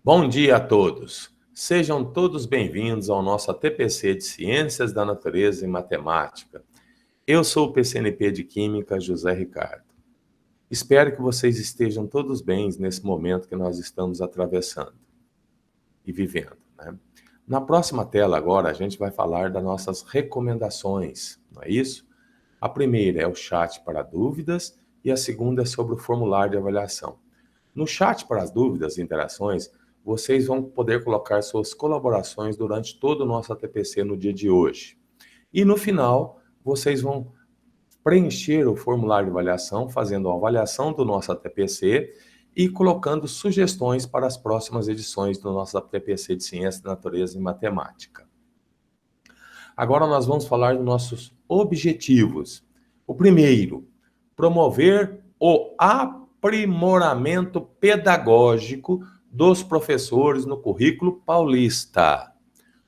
Bom dia a todos. Sejam todos bem-vindos ao nosso ATPC de Ciências da Natureza e Matemática. Eu sou o PCNP de Química, José Ricardo. Espero que vocês estejam todos bem nesse momento que nós estamos atravessando e vivendo, né? Na próxima tela agora a gente vai falar das nossas recomendações, não é isso? A primeira é o chat para dúvidas e a segunda é sobre o formulário de avaliação. No chat para as dúvidas e interações, vocês vão poder colocar suas colaborações durante todo o nosso ATPC no dia de hoje. E no final, vocês vão preencher o formulário de avaliação, fazendo a avaliação do nosso ATPC e colocando sugestões para as próximas edições do nosso ATPC de Ciência da Natureza e Matemática. Agora nós vamos falar dos nossos objetivos. O primeiro, promover o aprimoramento pedagógico dos professores no currículo paulista.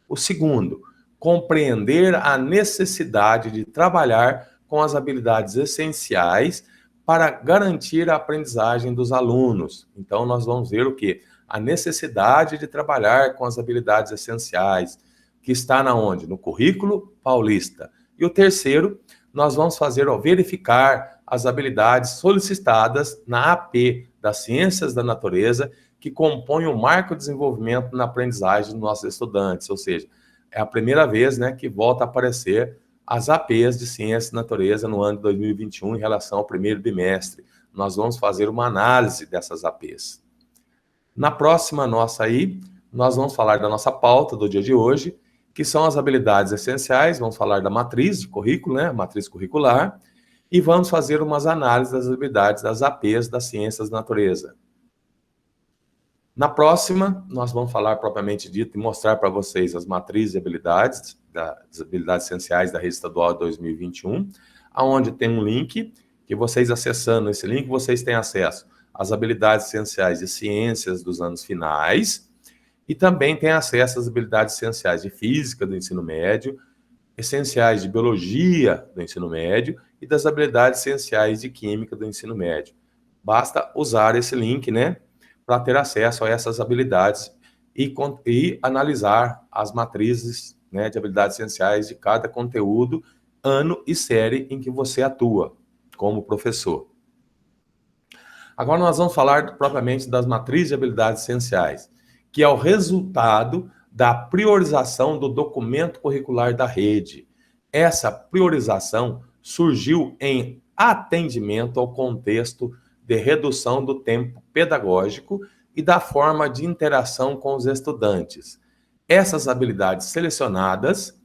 O segundo, compreender a necessidade de trabalhar com as habilidades essenciais para garantir a aprendizagem dos alunos. Então, nós vamos ver o quê? A necessidade de trabalhar com as habilidades essenciais, que está na onde? No currículo paulista. E o terceiro, nós vamos verificar as habilidades solicitadas na AP, das Ciências da Natureza, que compõe o marco de desenvolvimento na aprendizagem dos nossos estudantes, ou seja, é a primeira vez, né, que volta a aparecer as APs de Ciência da Natureza no ano de 2021 em relação ao primeiro bimestre. Nós vamos fazer uma análise dessas APs. Na próxima nossa aí, nós vamos falar da nossa pauta do dia de hoje, que são as habilidades essenciais, vamos falar da matriz de currículo, né, matriz curricular, e vamos fazer umas análises das habilidades das APs das Ciências da Natureza. Na próxima, nós vamos falar propriamente dito e mostrar para vocês as matrizes de habilidades, das habilidades essenciais da Rede Estadual de 2021, onde tem um link, que vocês acessando esse link, vocês têm acesso às habilidades essenciais de ciências dos anos finais, e também têm acesso às habilidades essenciais de física do ensino médio, essenciais de biologia do ensino médio e das habilidades essenciais de química do ensino médio. Basta usar esse link, né, para ter acesso a essas habilidades e analisar as matrizes, né, de habilidades essenciais de cada conteúdo, ano e série em que você atua como professor. Agora nós vamos falar propriamente das matrizes de habilidades essenciais, que é o resultado da priorização do documento curricular da rede. Essa priorização surgiu em atendimento ao contexto de redução do tempo pedagógico e da forma de interação com os estudantes. Essas habilidades selecionadas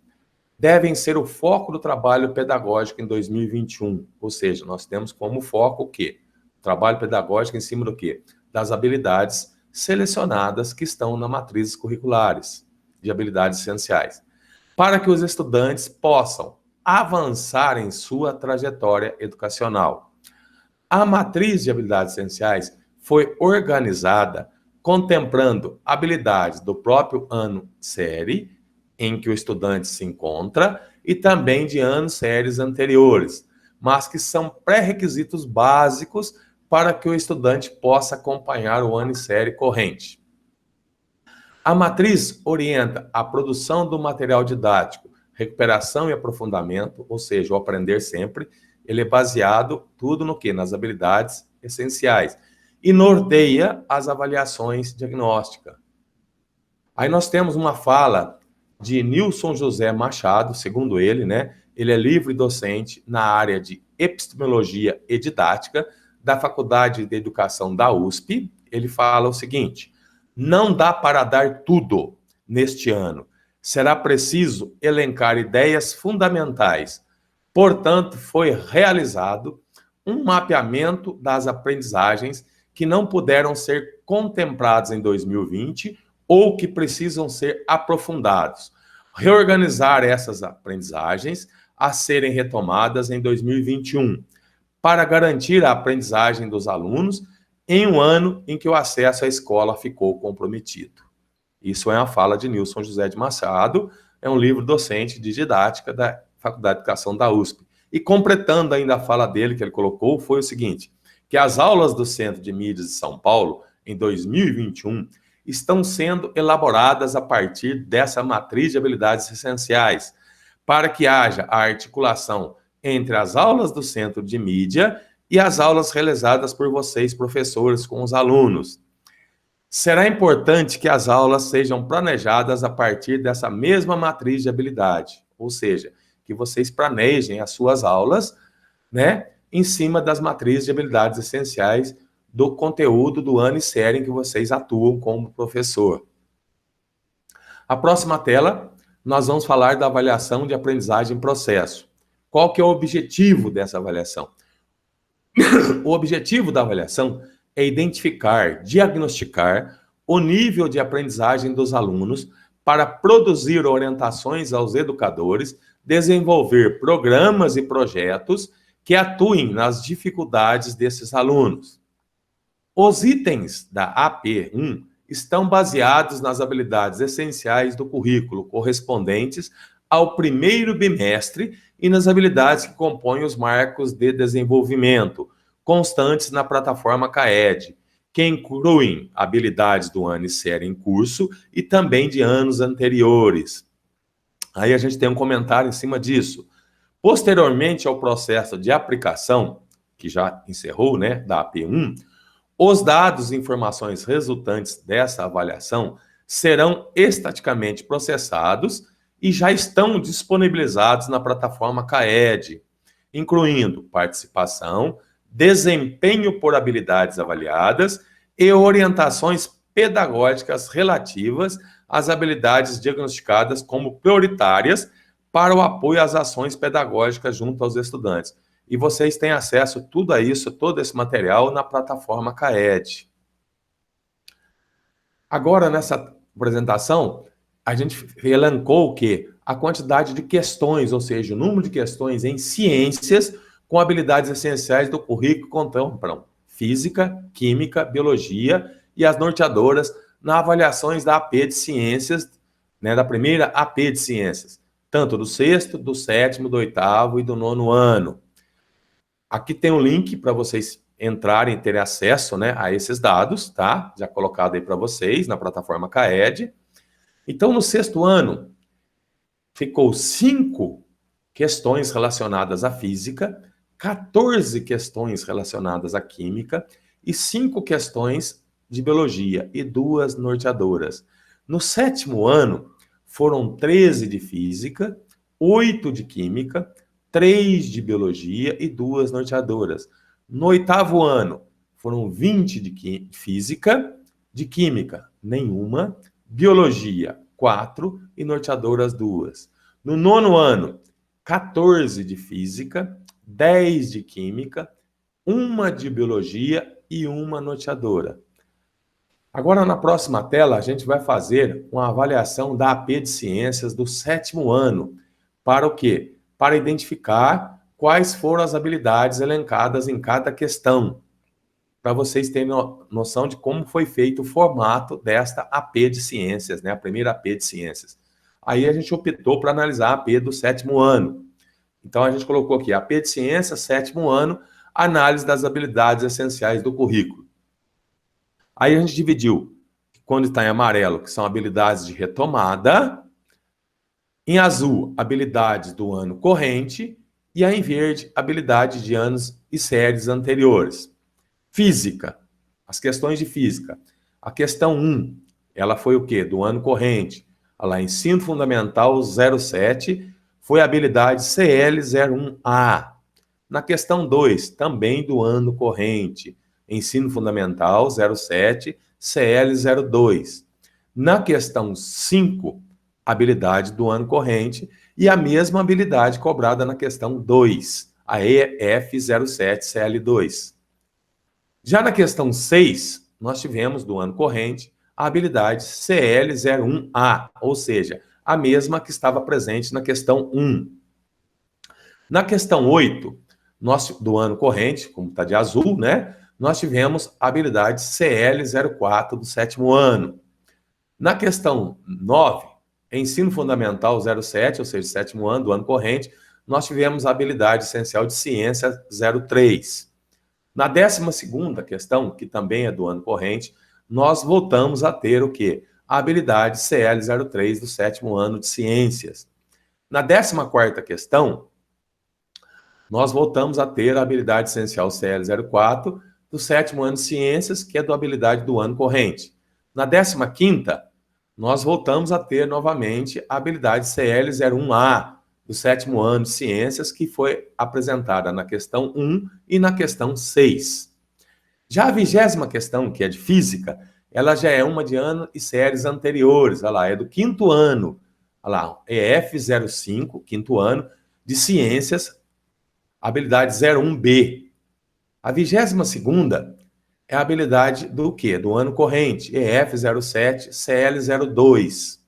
devem ser o foco do trabalho pedagógico em 2021, ou seja, nós temos como foco o quê? O trabalho pedagógico em cima do quê? Das habilidades selecionadas que estão nas matrizes curriculares de habilidades essenciais, para que os estudantes possam avançar em sua trajetória educacional. A matriz de habilidades essenciais foi organizada contemplando habilidades do próprio ano série em que o estudante se encontra e também de anos séries anteriores, mas que são pré-requisitos básicos para que o estudante possa acompanhar o ano e série corrente. A matriz orienta a produção do material didático, recuperação e aprofundamento, ou seja, o aprender sempre. Ele é baseado tudo no quê? Nas habilidades essenciais. E norteia as avaliações diagnósticas. Aí nós temos uma fala de Nilson José Machado, segundo ele, né? Ele é livre docente na área de epistemologia e didática da Faculdade de Educação da USP. Ele fala o seguinte: não dá para dar tudo neste ano. Será preciso elencar ideias fundamentais. Portanto, foi realizado um mapeamento das aprendizagens que não puderam ser contempladas em 2020 ou que precisam ser aprofundados. Reorganizar essas aprendizagens a serem retomadas em 2021, para garantir a aprendizagem dos alunos em um ano em que o acesso à escola ficou comprometido. Isso é uma fala de Nilson José de Machado, é um livro docente de didática da Faculdade de Educação da USP. E completando ainda a fala dele, que ele colocou, foi o seguinte, que as aulas do Centro de Mídias de São Paulo, em 2021, estão sendo elaboradas a partir dessa matriz de habilidades essenciais, para que haja a articulação entre as aulas do centro de mídia e as aulas realizadas por vocês, professores, com os alunos. Será importante que as aulas sejam planejadas a partir dessa mesma matriz de habilidade, ou seja, que vocês planejem as suas aulas, né, em cima das matrizes de habilidades essenciais do conteúdo do ano e série em que vocês atuam como professor. A próxima tela, nós vamos falar da avaliação de aprendizagem processo. Qual que é o objetivo dessa avaliação? O objetivo da avaliação é identificar, diagnosticar o nível de aprendizagem dos alunos para produzir orientações aos educadores, desenvolver programas e projetos que atuem nas dificuldades desses alunos. Os itens da AP1 estão baseados nas habilidades essenciais do currículo correspondentes ao primeiro bimestre e nas habilidades que compõem os marcos de desenvolvimento constantes na plataforma CAED, que incluem habilidades do ano e série em curso e também de anos anteriores. Aí a gente tem um comentário em cima disso. Posteriormente ao processo de aplicação, que já encerrou, né, da AP1, os dados e informações resultantes dessa avaliação serão estaticamente processados e já estão disponibilizados na plataforma CAED, incluindo participação, desempenho por habilidades avaliadas e orientações pedagógicas relativas às habilidades diagnosticadas como prioritárias para o apoio às ações pedagógicas junto aos estudantes. E vocês têm acesso a tudo isso, todo esse material na plataforma CAED. Agora, nessa apresentação, a gente elencou o quê? A quantidade de questões, ou seja, o número de questões em ciências com habilidades essenciais do currículo contemplam física, química, biologia e as norteadoras nas avaliações da AP de ciências, né, da primeira AP de ciências, tanto do sexto, do sétimo, do oitavo e do nono ano. Aqui tem um link para vocês entrarem e terem acesso, né, a esses dados, tá? Já colocado aí para vocês na plataforma CAED. Então, no sexto ano, ficou 5 questões relacionadas à física, 14 questões relacionadas à química e 5 questões de biologia e 2 norteadoras. No sétimo ano, foram 13 de física, 8 de química, 3 de biologia e 2 norteadoras. No oitavo ano, foram 20 de física, de química, nenhuma, biologia, 4 e norteadoras, 2. No nono ano, 14 de física, 10 de química, 1 de biologia e 1 norteadora. Agora, na próxima tela, a gente vai fazer uma avaliação da AP de Ciências do sétimo ano. Para o quê? Para identificar quais foram as habilidades elencadas em cada questão, para vocês terem noção de como foi feito o formato desta AP de Ciências, né? A primeira AP de Ciências. Aí a gente optou para analisar a AP do sétimo ano. Então a gente colocou aqui AP de Ciências, sétimo ano, análise das habilidades essenciais do currículo. Aí a gente dividiu, quando está em amarelo, que são habilidades de retomada, em azul, habilidades do ano corrente, e aí em verde, habilidades de anos e séries anteriores. Física, as questões de física. A questão 1, ela foi o quê? Do ano corrente. Olha lá, Ensino Fundamental 07, foi a habilidade CL01A. Na questão 2, também do ano corrente. Ensino Fundamental 07, CL02. Na questão 5, habilidade do ano corrente e a mesma habilidade cobrada na questão 2, a EF07CL2. Já na questão 6, nós tivemos do ano corrente a habilidade CL01A, ou seja, a mesma que estava presente na questão 1. Na questão 8, do ano corrente, como está de azul, né? Nós tivemos a habilidade CL04 do sétimo ano. Na questão 9, Ensino Fundamental 07, ou seja, sétimo ano do ano corrente, nós tivemos a habilidade essencial de ciência 03. Na 12ª questão, que também é do ano corrente, nós voltamos a ter o quê? A habilidade CL03 do 7º ano de Ciências. Na 14ª questão, nós voltamos a ter a habilidade essencial CL04 do 7º ano de Ciências, que é da habilidade do ano corrente. Na 15ª, nós voltamos a ter novamente a habilidade CL01A do 7º ano de Ciências, que foi apresentada na questão 1 e na questão 6. Já a 20ª questão, que é de Física, ela já é uma de ano e séries anteriores, olha lá, é do 5º ano, olha lá, EF05, 5º ano, de Ciências, habilidade 01B. A 22ª é a habilidade do quê? Do ano corrente, EF07, CL02,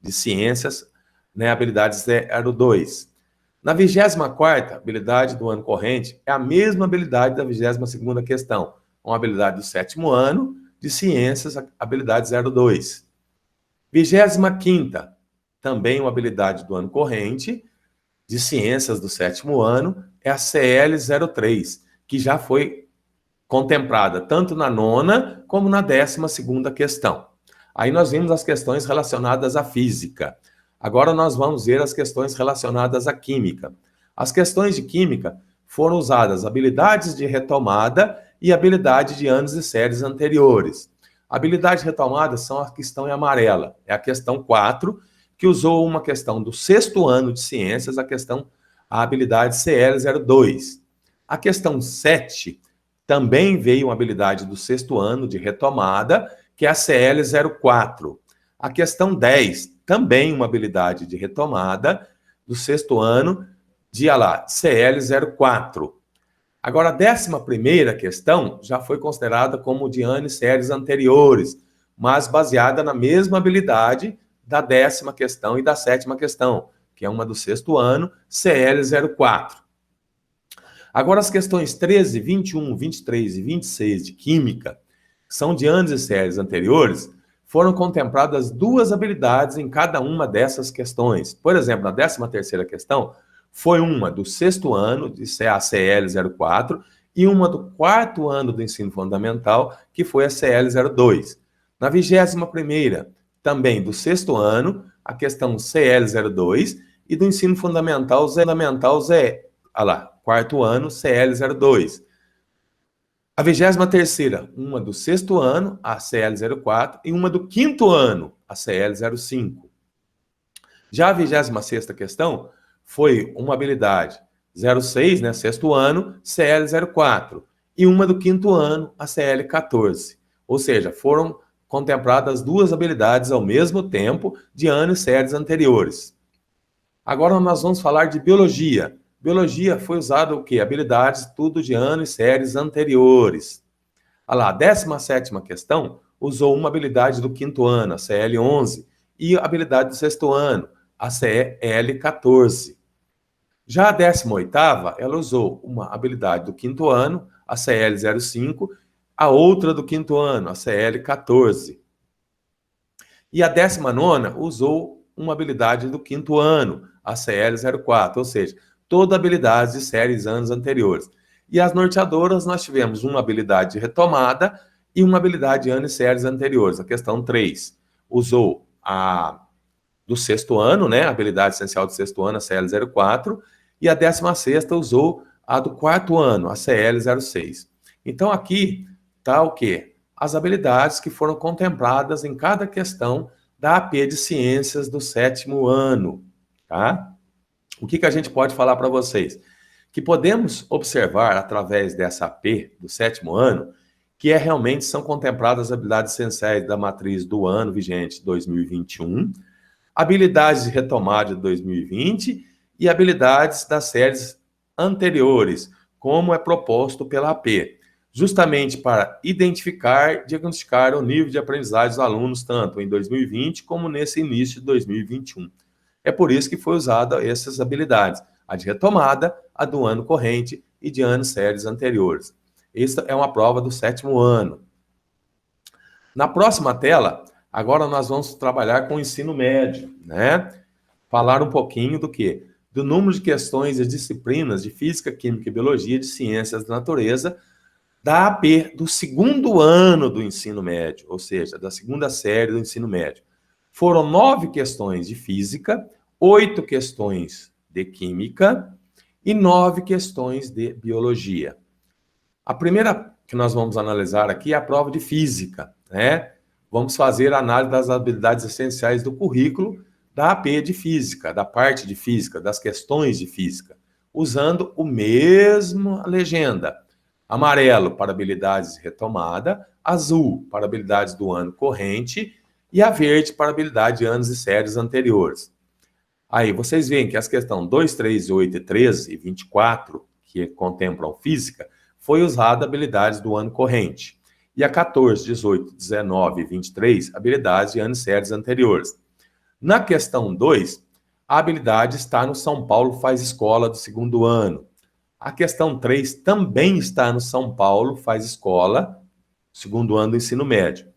de Ciências, né, habilidade 02. Na 24ª habilidade do ano corrente, é a mesma habilidade da 22ª questão, uma habilidade do 7º ano, de Ciências, habilidade 02. 25ª, também uma habilidade do ano corrente, de Ciências do 7º ano, é a CL03, que já foi contemplada tanto na 9ª como na 12ª questão. Aí nós vimos as questões relacionadas à física. Agora nós vamos ver as questões relacionadas à química. As questões de química foram usadas habilidades de retomada e habilidade de anos e séries anteriores. Habilidade retomada são as que estão em amarela. É a questão 4, que usou uma questão do 6º ano de Ciências, a habilidade CL02. A questão 7 também veio uma habilidade do 6º ano de retomada, que é a CL04. A questão 10, também uma habilidade de retomada do 6º ano de CL04. Agora, a 11ª questão já foi considerada como de ano e séries anteriores, mas baseada na mesma habilidade da 10ª questão e da 7ª questão, que é uma do 6º ano, CL04. Agora, as questões 13, 21, 23 e 26 de Química, que são de anos e séries anteriores, foram contempladas 2 habilidades em cada uma dessas questões. Por exemplo, na 13ª questão, foi uma do 6º ano, de CL04, e uma do 4º ano do ensino fundamental, que foi a CL02. Na 21ª, também do 6º ano, a questão CL02, e do ensino fundamental, quarto ano, CL02. A 23ª, uma do 6º ano, a CL04, e uma do 5º ano, a CL05. Já a 26ª questão foi uma habilidade 06, né, 6º ano, CL04, e uma do 5º ano, a CL14. Ou seja, foram contempladas 2 habilidades ao mesmo tempo de anos e séries anteriores. Agora nós vamos falar de biologia. Biologia foi usado o quê? Habilidades tudo de anos e séries anteriores. Olha lá, a 17ª questão usou uma habilidade do 5º ano, a CL11, e a habilidade do 6º ano, a CL14. Já a 18ª, ela usou uma habilidade do 5º ano, a CL05, a outra do 5º ano, a CL14. E a 19ª usou uma habilidade do 5º ano, a CL04, ou seja, toda habilidade de séries anos anteriores. E as norteadoras, nós tivemos uma habilidade de retomada e uma habilidade de anos e séries anteriores. A questão 3 usou a do 6º ano, né, a habilidade essencial do 6º ano, a CL04, e a 16ª usou a do 4º ano, a CL06. Então aqui está o quê? As habilidades que foram contempladas em cada questão da AP de Ciências do 7º ano, tá? O que a gente pode falar para vocês? Que podemos observar através dessa AP do 7º ano que realmente são contempladas as habilidades essenciais da matriz do ano vigente 2021, habilidades de retomada de 2020 e habilidades das séries anteriores, como é proposto pela AP, justamente para identificar e diagnosticar o nível de aprendizagem dos alunos, tanto em 2020 como nesse início de 2021. É por isso que foi usada essas habilidades, a de retomada, a do ano corrente e de anos séries anteriores. Esta é uma prova do 7º ano. Na próxima tela, agora nós vamos trabalhar com o ensino médio, né? Falar um pouquinho do quê? Do número de questões e disciplinas de Física, Química e Biologia de Ciências da Natureza da AP, do segundo ano do ensino médio, ou seja, da segunda série do ensino médio. Foram 9 questões de física, 8 questões de química e 9 questões de biologia. A primeira que nós vamos analisar aqui é a prova de física, né? Vamos fazer a análise das habilidades essenciais do currículo da AP de física, da parte de física, das questões de física, usando o mesmo legenda. Amarelo para habilidades de retomada, azul para habilidades do ano corrente e a verde para habilidade de anos e séries anteriores. Aí vocês veem que as questões 2, 3, 8, 13 e 24, que contemplam física, foi usada habilidades do ano corrente. E a 14, 18, 19 e 23, habilidades de anos e séries anteriores. Na questão 2, a habilidade está no São Paulo Faz Escola do segundo ano. A questão 3 também está no São Paulo Faz Escola, segundo ano do ensino médio.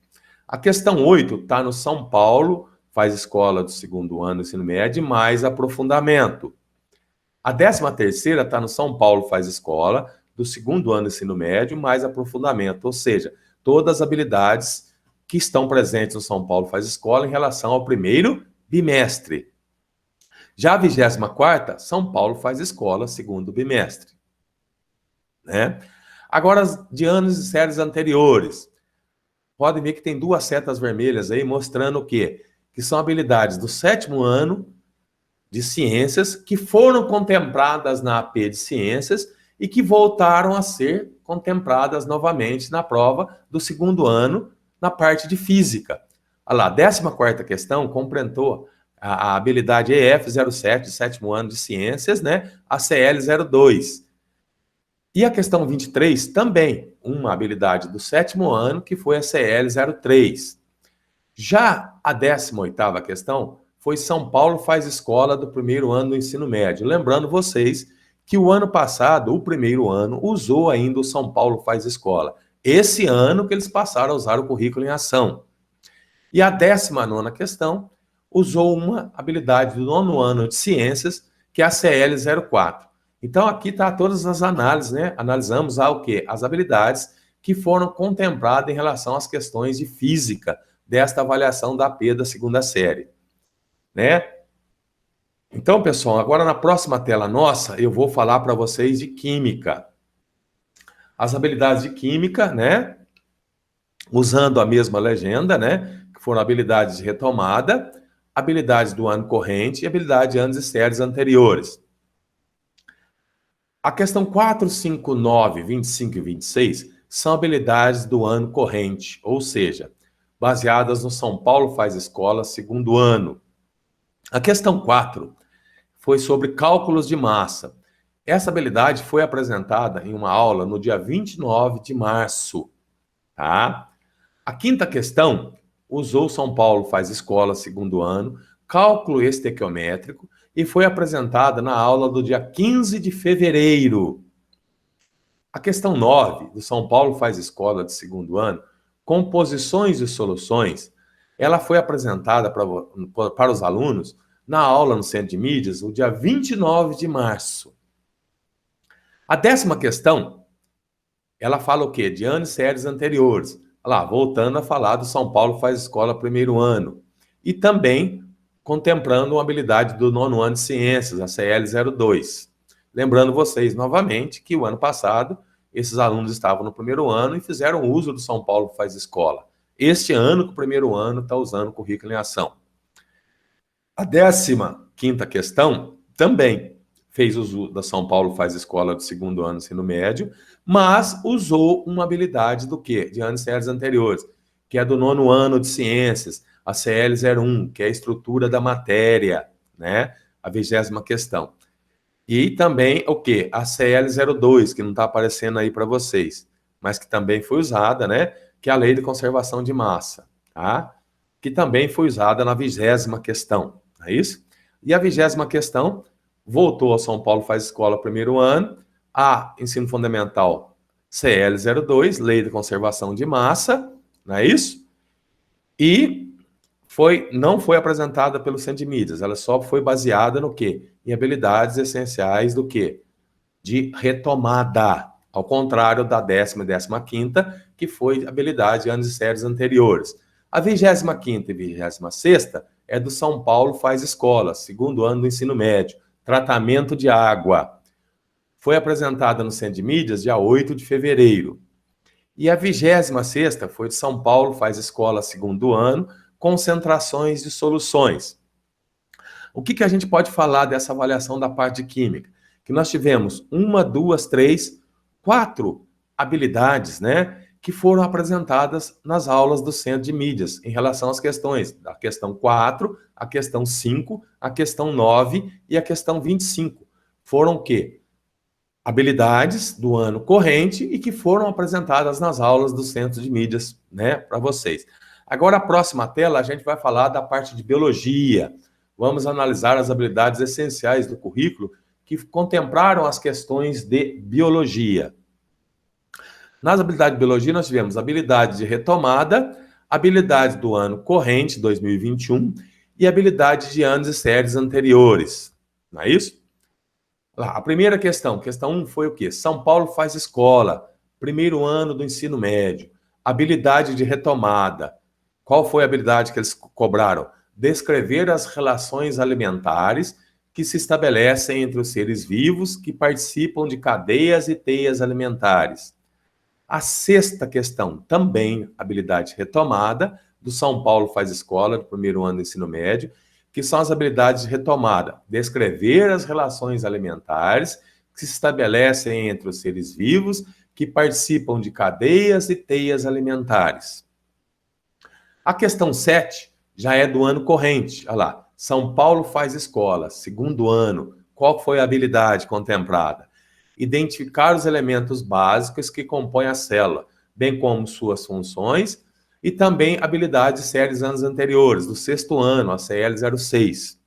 A questão 8 está no São Paulo Faz Escola do segundo ano do ensino médio, mais aprofundamento. A 13ª está no São Paulo Faz Escola do segundo ano do ensino médio, mais aprofundamento, ou seja, todas as habilidades que estão presentes no São Paulo Faz Escola em relação ao primeiro bimestre. Já a 24ª, São Paulo Faz Escola, segundo bimestre. Né? Agora, de anos e séries anteriores. Podem ver que tem 2 setas vermelhas aí, mostrando o quê? Que são habilidades do 7º ano de ciências que foram contempladas na AP de ciências e que voltaram a ser contempladas novamente na prova do segundo ano, na parte de física. Olha lá, a 14ª questão completou a habilidade EF07, de 7º ano de ciências, né? A CL02. E a questão 23 também, uma habilidade do 7º ano, que foi a CL03. Já a 18ª questão foi São Paulo Faz Escola do primeiro ano do ensino médio. Lembrando vocês que o ano passado, o primeiro ano, usou ainda o São Paulo Faz Escola. Esse ano que eles passaram a usar o currículo em ação. E a 19ª questão usou uma habilidade do 9º ano de ciências, que é a CL04. Então, aqui está todas as análises, né? Analisamos o quê? As habilidades que foram contempladas em relação às questões de física desta avaliação da AP da segunda série, né? Então, pessoal, agora na próxima tela nossa, eu vou falar para vocês de química. As habilidades de química, né? Usando a mesma legenda, né? Que foram habilidades de retomada, habilidades do ano corrente e habilidade de anos e séries anteriores. A questão 4, 5, 9, 25 e 26 são habilidades do ano corrente, ou seja, baseadas no São Paulo Faz Escola, segundo ano. A questão 4 foi sobre cálculos de massa. Essa habilidade foi apresentada em uma aula no dia 29 de março. Tá? A 5ª questão usou São Paulo Faz Escola, segundo ano, cálculo estequiométrico, e foi apresentada na aula do dia 15 de fevereiro. A questão 9, do São Paulo Faz Escola de segundo ano, composições e soluções, ela foi apresentada para os alunos na aula no Centro de Mídias, no dia 29 de março. A 10ª questão, ela fala o quê? De anos e séries anteriores. Olha lá, voltando a falar do São Paulo Faz Escola primeiro ano. E também contemplando uma habilidade do 9º ano de ciências, a CL02. Lembrando vocês, novamente, que o ano passado, esses alunos estavam no primeiro ano e fizeram uso do São Paulo Faz Escola. Este ano, que o primeiro ano está usando o currículo em ação. A 15ª questão também fez uso da São Paulo Faz Escola do segundo ano do ensino médio, mas usou uma habilidade do quê? De anos e séries anteriores, que é do 9º ano de ciências, a CL01, que é a estrutura da matéria, né? A 20ª questão. E também o quê? A CL02, que não está aparecendo aí para vocês, mas que também foi usada, né? Que é a Lei de Conservação de Massa, tá? Que também foi usada na 20ª questão, não é isso? E a 20ª questão voltou ao São Paulo Faz Escola primeiro ano, a Ensino Fundamental CL02, Lei de Conservação de Massa, não é isso? E não foi apresentada pelo Centro de Mídias, ela só foi baseada no quê? Em habilidades essenciais do quê? De retomada. ao contrário da 10ª e 15ª, que foi habilidade de anos e séries anteriores. A 25ª e 26ª é do São Paulo Faz Escola, segundo ano do ensino médio, tratamento de água. Foi apresentada no Centro de Mídias dia 8 de fevereiro. E a 26ª foi de São Paulo Faz Escola, segundo ano, concentrações de soluções. O que a gente pode falar dessa avaliação da parte de química? Que nós tivemos 1, 2, 3, 4 habilidades, né, que foram apresentadas nas aulas do Centro de Mídias em relação às questões, a questão 4, a questão 5, a questão 9 e a questão 25. Foram o quê? Habilidades do ano corrente e que foram apresentadas nas aulas do Centro de Mídias, né, para vocês. Agora, a próxima tela, a gente vai falar da parte de biologia. Vamos analisar as habilidades essenciais do currículo que contemplaram as questões de biologia. Nas habilidades de biologia, nós tivemos habilidade de retomada, habilidade do ano corrente, 2021, e habilidade de anos e séries anteriores. Não é isso? Lá, a primeira questão, questão 1 foi o quê? São Paulo Faz Escola, primeiro ano do ensino médio. Habilidade de retomada. Qual foi a habilidade que eles cobraram? Descrever as relações alimentares que se estabelecem entre os seres vivos que participam de cadeias e teias alimentares. A sexta questão, também habilidade retomada, do São Paulo Faz Escola, do primeiro ano do ensino médio, que são as habilidades de retomada. Descrever as relações alimentares que se estabelecem entre os seres vivos que participam de cadeias e teias alimentares. A questão 7 já é do ano corrente. Olha lá, São Paulo Faz Escola, segundo ano. Qual foi a habilidade contemplada? Identificar os elementos básicos que compõem a célula, bem como suas funções, e também habilidades de séries anos anteriores, do sexto ano, a CL06.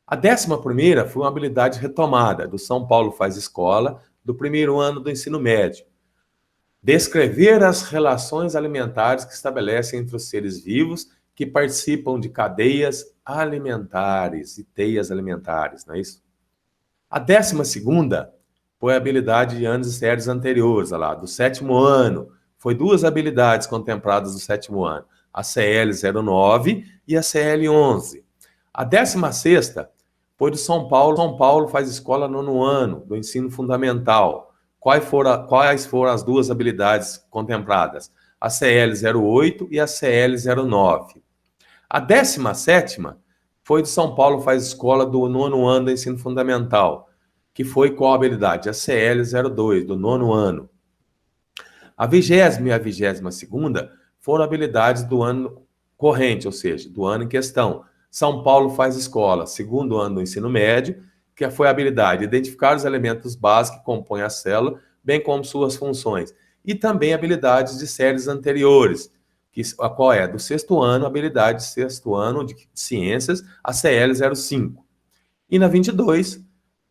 A 11ª foi uma habilidade retomada, do São Paulo Faz Escola, do primeiro ano do ensino médio. Descrever as relações alimentares que estabelecem entre os seres vivos que participam de cadeias alimentares e teias alimentares, não é isso? A 12ª foi a habilidade de anos e séries anteriores, olha lá, do sétimo ano. Foi 2 habilidades contempladas do sétimo ano, a CL09 e a CL11. A 16ª foi do São Paulo Faz Escola nono ano, do ensino fundamental. Quais foram as 2 habilidades contempladas? A CL08 e a CL09. A 17ª foi do São Paulo Faz Escola do nono ano do ensino fundamental, que foi qual habilidade? A CL02, do nono ano. A 20ª e a 22ª foram habilidades do ano corrente, ou seja, do ano em questão. São Paulo Faz Escola, segundo ano do ensino médio, que foi a habilidade de identificar os elementos básicos que compõem a célula, bem como suas funções. E também habilidades de séries anteriores, que a qual é do sexto ano, habilidade de sexto ano de ciências, a CL05. E na 22,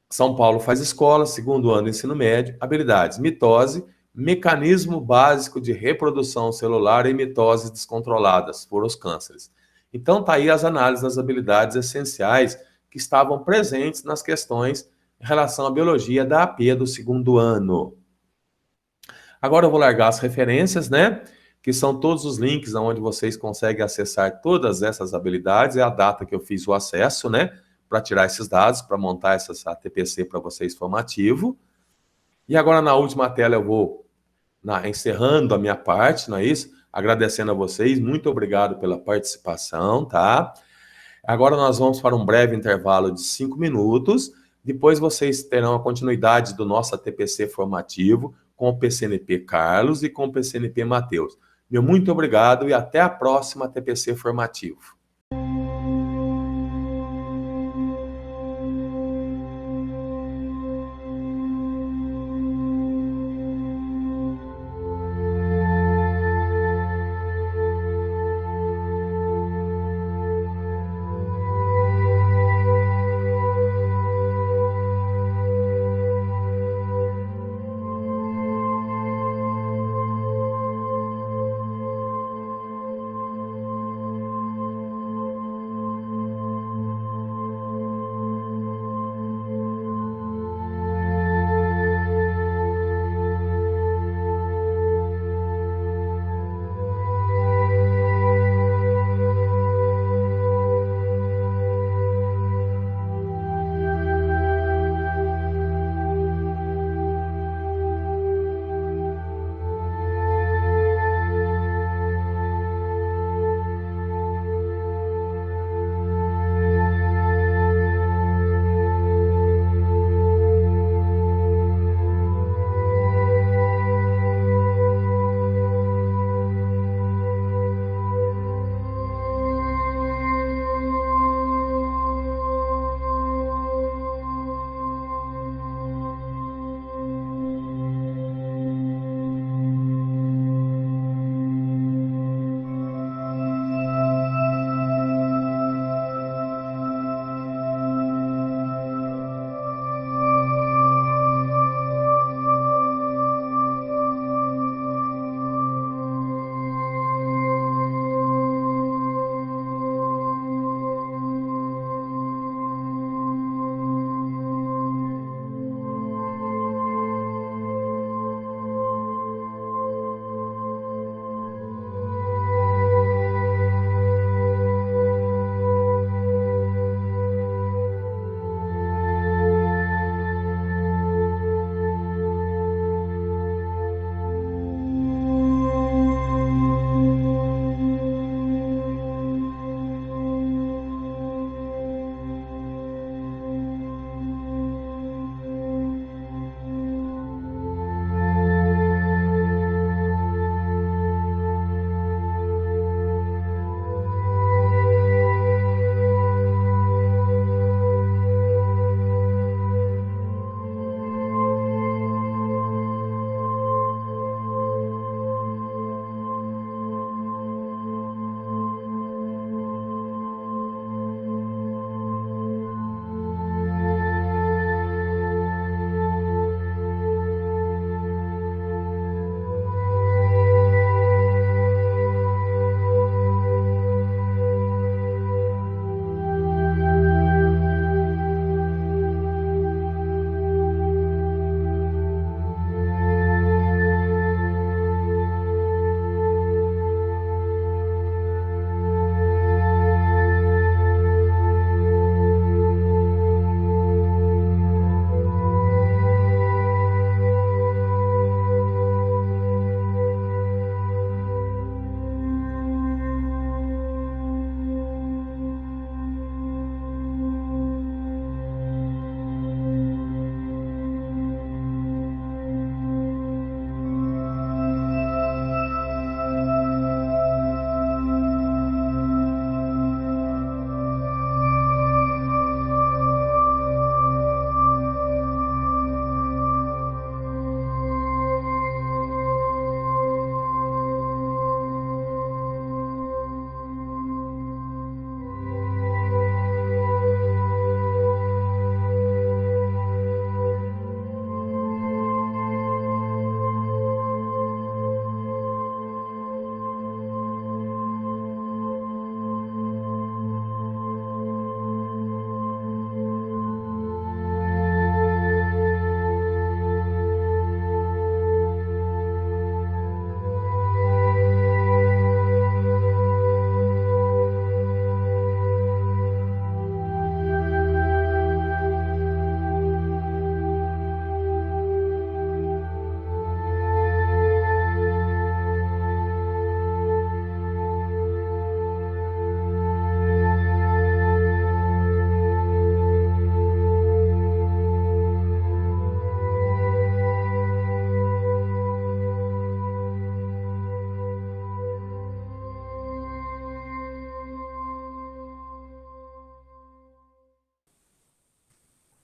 São Paulo Faz Escola, segundo ano do ensino médio, habilidades mitose, mecanismo básico de reprodução celular e mitoses descontroladas por os cânceres. Então, tá aí as análises das habilidades essenciais que estavam presentes nas questões em relação à biologia da AP do segundo ano. Agora eu vou largar as referências, né? Que são todos os links onde vocês conseguem acessar todas essas habilidades, é a data que eu fiz o acesso, né? Para tirar esses dados, para montar essa TPC para vocês formativo. E agora na última tela eu vou encerrando a minha parte, não é isso? Agradecendo a vocês, muito obrigado pela participação, tá? Agora nós vamos para um breve intervalo de 5 minutos, depois vocês terão a continuidade do nosso TPC formativo com o PCNP Carlos e com o PCNP Matheus. Meu muito obrigado e até a próxima TPC formativo.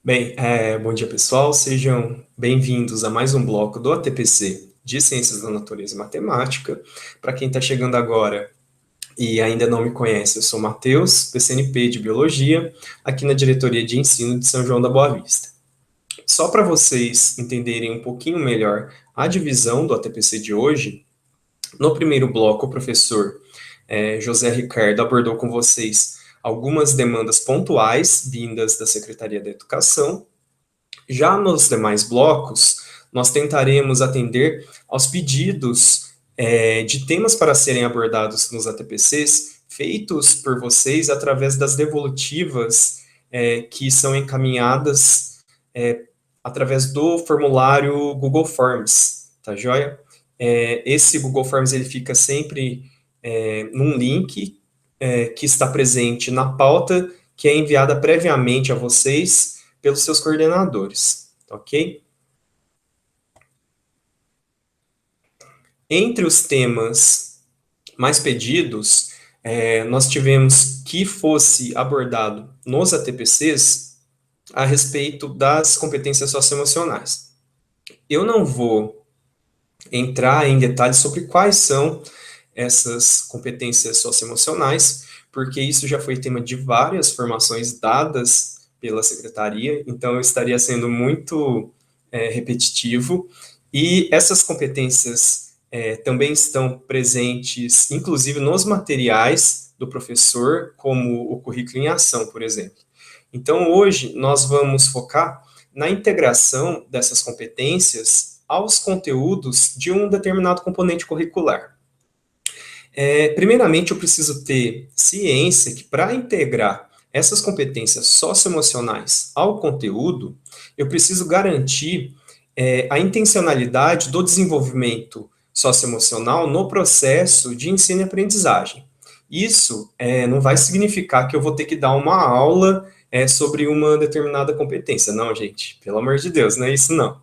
Bem, bom dia pessoal, sejam bem-vindos a mais um bloco do ATPC de Ciências da Natureza e Matemática. Para quem está chegando agora e ainda não me conhece, eu sou Matheus, PCNP de Biologia, aqui na Diretoria de Ensino de São João da Boa Vista. Só para vocês entenderem um pouquinho melhor a divisão do ATPC de hoje, no primeiro bloco o professor José Ricardo abordou com vocês algumas demandas pontuais vindas da Secretaria da Educação. Já nos demais blocos, nós tentaremos atender aos pedidos de temas para serem abordados nos ATPCs feitos por vocês através das devolutivas que são encaminhadas através do formulário Google Forms, tá joia? Esse Google Forms ele fica sempre num link que está presente na pauta que é enviada previamente a vocês pelos seus coordenadores, ok? Entre os temas mais pedidos, nós tivemos que fosse abordado nos ATPCs a respeito das competências socioemocionais. Eu não vou entrar em detalhes sobre quais são essas competências socioemocionais, porque isso já foi tema de várias formações dadas pela secretaria, então eu estaria sendo muito repetitivo, e essas competências também estão presentes, inclusive, nos materiais do professor, como o currículo em ação, por exemplo. Então, hoje, nós vamos focar na integração dessas competências aos conteúdos de um determinado componente curricular. Primeiramente, eu preciso ter ciência que, para integrar essas competências socioemocionais ao conteúdo, eu preciso garantir a intencionalidade do desenvolvimento socioemocional no processo de ensino e aprendizagem. Isso não vai significar que eu vou ter que dar uma aula sobre uma determinada competência. Não, gente, pelo amor de Deus, não é isso não.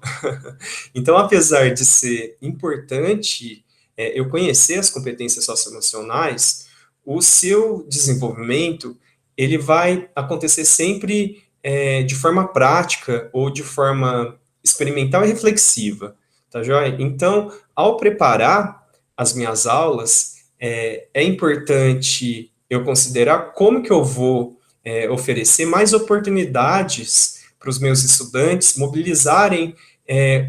Então, apesar de ser importante eu conhecer as competências socioemocionais, o seu desenvolvimento ele vai acontecer sempre de forma prática ou de forma experimental e reflexiva, tá joia? Então, ao preparar as minhas aulas, é importante eu considerar como que eu vou oferecer mais oportunidades para os meus estudantes mobilizarem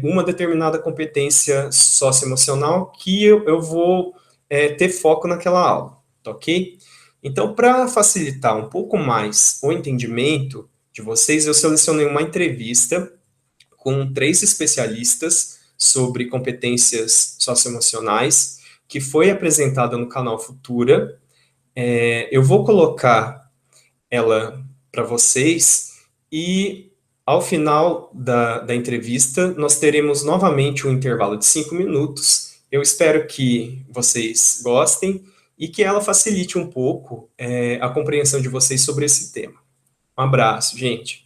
uma determinada competência socioemocional que eu vou ter foco naquela aula, tá ok? Então, para facilitar um pouco mais o entendimento de vocês, eu selecionei uma entrevista com 3 especialistas sobre competências socioemocionais, que foi apresentada no canal Futura. Eu vou colocar ela para vocês e ao final da entrevista, nós teremos novamente um intervalo de 5 minutos. Eu espero que vocês gostem e que ela facilite um pouco a compreensão de vocês sobre esse tema. Um abraço, gente.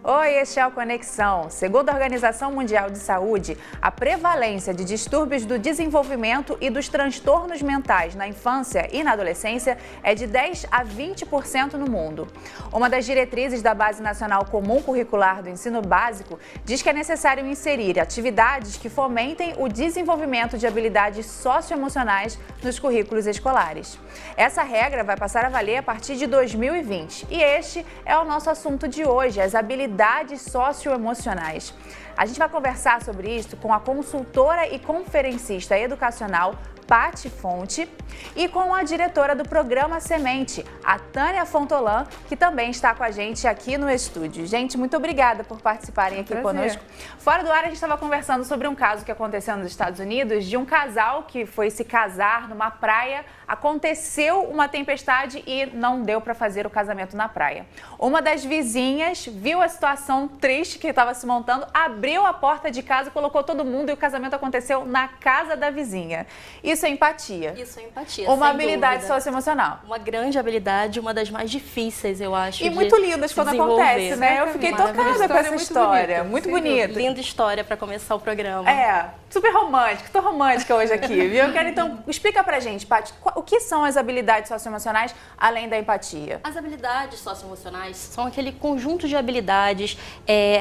Oi, este é o Conexão. Segundo a Organização Mundial de Saúde, a prevalência de distúrbios do desenvolvimento e dos transtornos mentais na infância e na adolescência é de 10 a 20% no mundo. Uma das diretrizes da Base Nacional Comum Curricular do Ensino Básico diz que é necessário inserir atividades que fomentem o desenvolvimento de habilidades socioemocionais nos currículos escolares. Essa regra vai passar a valer a partir de 2020 e este é o nosso assunto de hoje, as habilidades socioemocionais. A gente vai conversar sobre isso com a consultora e conferencista educacional Paty Fonte e com a diretora do programa Semente, a Tânia Fontolan, que também está com a gente aqui no estúdio. Gente, muito obrigada por participarem aqui conosco. Fora do ar, a gente estava conversando sobre um caso que aconteceu nos Estados Unidos, de um casal que foi se casar numa praia aconteceu uma tempestade e não deu para fazer o casamento na praia. Uma das vizinhas viu a situação triste que estava se montando, abriu a porta de casa, colocou todo mundo e o casamento aconteceu na casa da vizinha. Isso é empatia. Isso é empatia, uma sem habilidade dúvida. Socioemocional. Uma grande habilidade, uma das mais difíceis, eu acho. E muito lindas quando acontece, né? Eu fiquei tocada com essa história. Muito bonita. Linda história para começar o programa. Super romântico. Tô romântica hoje aqui, viu? Eu quero então, explica pra gente, Paty, o que são as habilidades socioemocionais além da empatia? As habilidades socioemocionais são aquele conjunto de habilidades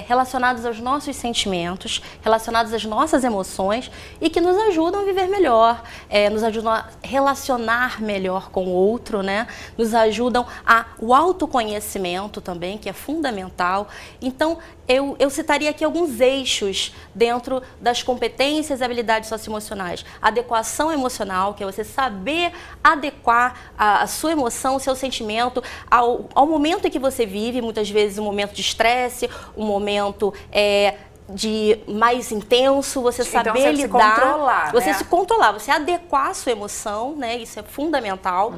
relacionadas aos nossos sentimentos, relacionadas às nossas emoções e que nos ajudam a viver melhor, nos ajudam a relacionar melhor com o outro, né? Nos ajudam ao autoconhecimento também, que é fundamental. Então, eu citaria aqui alguns eixos dentro das competências e habilidades socioemocionais. Adequação emocional, que é você saber adequar a sua emoção, o seu sentimento ao momento em que você vive, muitas vezes um momento de estresse, um momento de mais intenso, você saber você lidar, se controlar, você né? se controlar, você adequar a sua emoção, né? Isso é fundamental.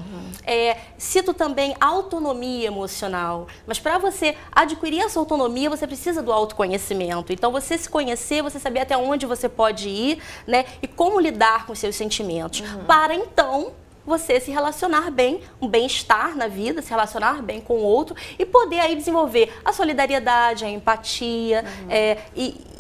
Cito também autonomia emocional, mas para você adquirir essa autonomia, você precisa do autoconhecimento. Então, você se conhecer, você saber até onde você pode ir, né? E como lidar com os seus sentimentos, para então você se relacionar bem, um bem-estar na vida, se relacionar bem com o outro e poder aí desenvolver a solidariedade, a empatia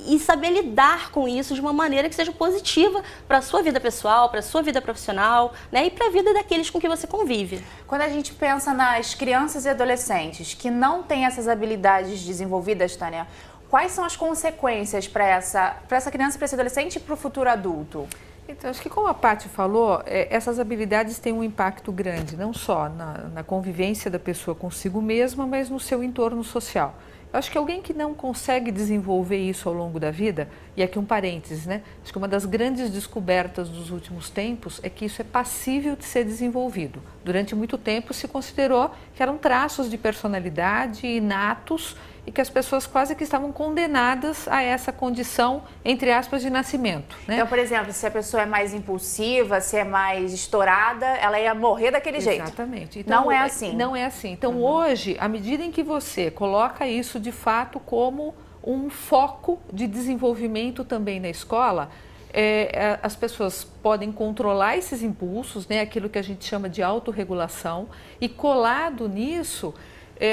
e saber lidar com isso de uma maneira que seja positiva para a sua vida pessoal, para a sua vida profissional, né, e para a vida daqueles com que você convive. Quando a gente pensa nas crianças e adolescentes que não têm essas habilidades desenvolvidas, Tânia, quais são as consequências para essa criança, para esse adolescente e para o futuro adulto? Então, acho que como a Paty falou, essas habilidades têm um impacto grande, não só na convivência da pessoa consigo mesma, mas no seu entorno social. Eu acho que alguém que não consegue desenvolver isso ao longo da vida, e aqui um parênteses, né? Acho que uma das grandes descobertas dos últimos tempos é que isso é passível de ser desenvolvido. Durante muito tempo se considerou que eram traços de personalidade inatos e que as pessoas quase que estavam condenadas a essa condição, entre aspas, de nascimento, né? Então, por exemplo, se a pessoa é mais impulsiva, se é mais estourada, ela ia morrer daquele jeito. Exatamente. Então, não é assim. Não é assim. Então, hoje, à medida em que você coloca isso de fato como um foco de desenvolvimento também na escola, as pessoas podem controlar esses impulsos, né? Aquilo que a gente chama de autorregulação, e colado nisso,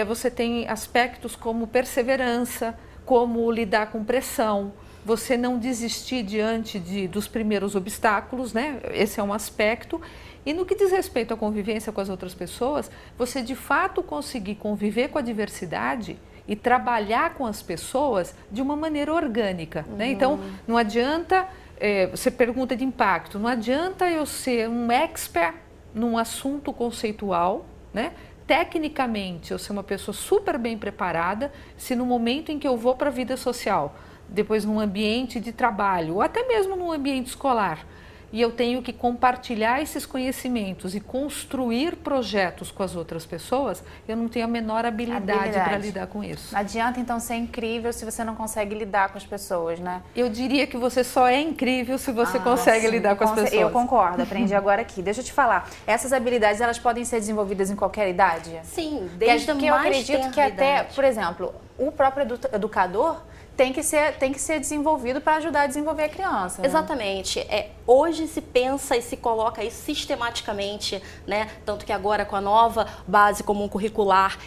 você tem aspectos como perseverança, como lidar com pressão, você não desistir diante dos primeiros obstáculos, né? Esse é um aspecto. E no que diz respeito à convivência com as outras pessoas, você de fato conseguir conviver com a diversidade e trabalhar com as pessoas de uma maneira orgânica, né? Então, não adianta, você pergunta de impacto, não adianta eu ser um expert num assunto conceitual, né? Tecnicamente, eu ser uma pessoa super bem preparada, se no momento em que eu vou para a vida social, depois num ambiente de trabalho, ou até mesmo num ambiente escolar, e eu tenho que compartilhar esses conhecimentos e construir projetos com as outras pessoas, eu não tenho a menor habilidade para lidar com isso. Não adianta, então, ser incrível se você não consegue lidar com as pessoas, né? Eu diria que você só é incrível se você consegue lidar com as pessoas. Eu concordo, aprendi agora aqui. Deixa eu te falar, essas habilidades, elas podem ser desenvolvidas em qualquer idade? Sim, desde a mais eu acredito que até, idade. Por exemplo, o próprio educador tem que ser desenvolvido para ajudar a desenvolver a criança, né? Exatamente. Hoje se pensa e se coloca isso sistematicamente, né? Tanto que agora com a nova base comum curricular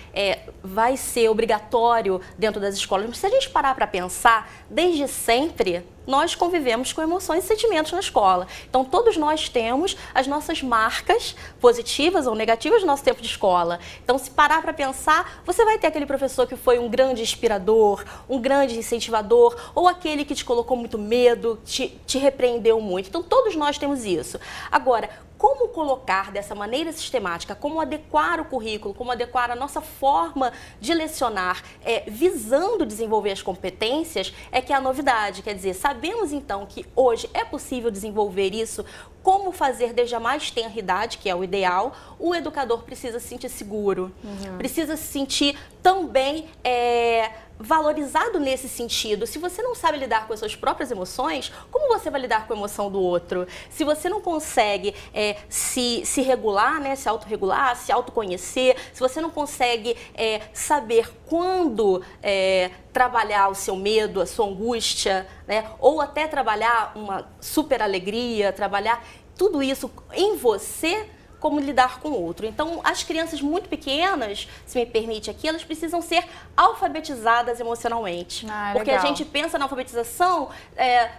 vai ser obrigatório dentro das escolas. Mas se a gente parar para pensar, desde sempre nós convivemos com emoções e sentimentos na escola. Então, todos nós temos as nossas marcas positivas ou negativas do nosso tempo de escola. Então, se parar para pensar, você vai ter aquele professor que foi um grande inspirador, um grande incentivador, ou aquele que te colocou muito medo, te repreendeu muito. Então, todos nós temos isso. Agora, como colocar dessa maneira sistemática, como adequar o currículo, como adequar a nossa forma de lecionar, visando desenvolver as competências, que é a novidade. Quer dizer, sabemos então que hoje é possível desenvolver isso, como fazer desde a mais tenra idade, que é o ideal. O educador precisa se sentir seguro, precisa se sentir também valorizado nesse sentido. Se você não sabe lidar com as suas próprias emoções, como você vai lidar com a emoção do outro? Se você não consegue se regular, né, se autorregular, se autoconhecer, se você não consegue saber quando trabalhar o seu medo, a sua angústia, né, ou até trabalhar uma super alegria, trabalhar tudo isso em você, como lidar com o outro. Então, as crianças muito pequenas, se me permite aqui, elas precisam ser alfabetizadas emocionalmente. Porque legal. a gente pensa na alfabetização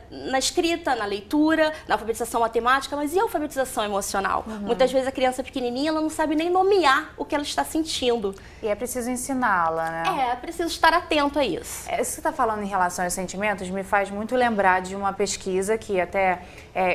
na escrita, na leitura, na alfabetização matemática, mas e a alfabetização emocional? Muitas vezes a criança pequenininha, ela não sabe nem nomear o que ela está sentindo. E é preciso ensiná-la, né? É preciso estar atento a isso. Isso que você está falando em relação aos sentimentos me faz muito lembrar de uma pesquisa que até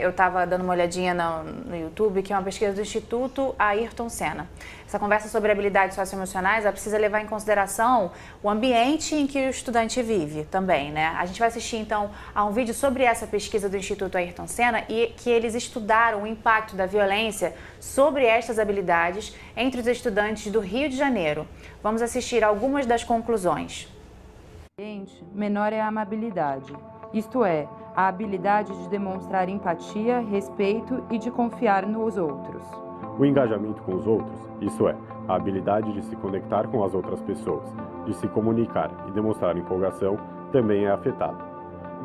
eu estava dando uma olhadinha no YouTube, que é uma pesquisa do Instituto Ayrton Senna. Essa conversa sobre habilidades socioemocionais, ela precisa levar em consideração o ambiente em que o estudante vive também, né? A gente vai assistir então a um vídeo sobre essa pesquisa do Instituto Ayrton Senna e que eles estudaram o impacto da violência sobre estas habilidades entre os estudantes do Rio de Janeiro. Vamos assistir algumas das conclusões. Menor é a amabilidade, isto é, a habilidade de demonstrar empatia, respeito e de confiar nos outros. O engajamento com os outros, isso é, a habilidade de se conectar com as outras pessoas, de se comunicar e demonstrar empolgação, também é afetado.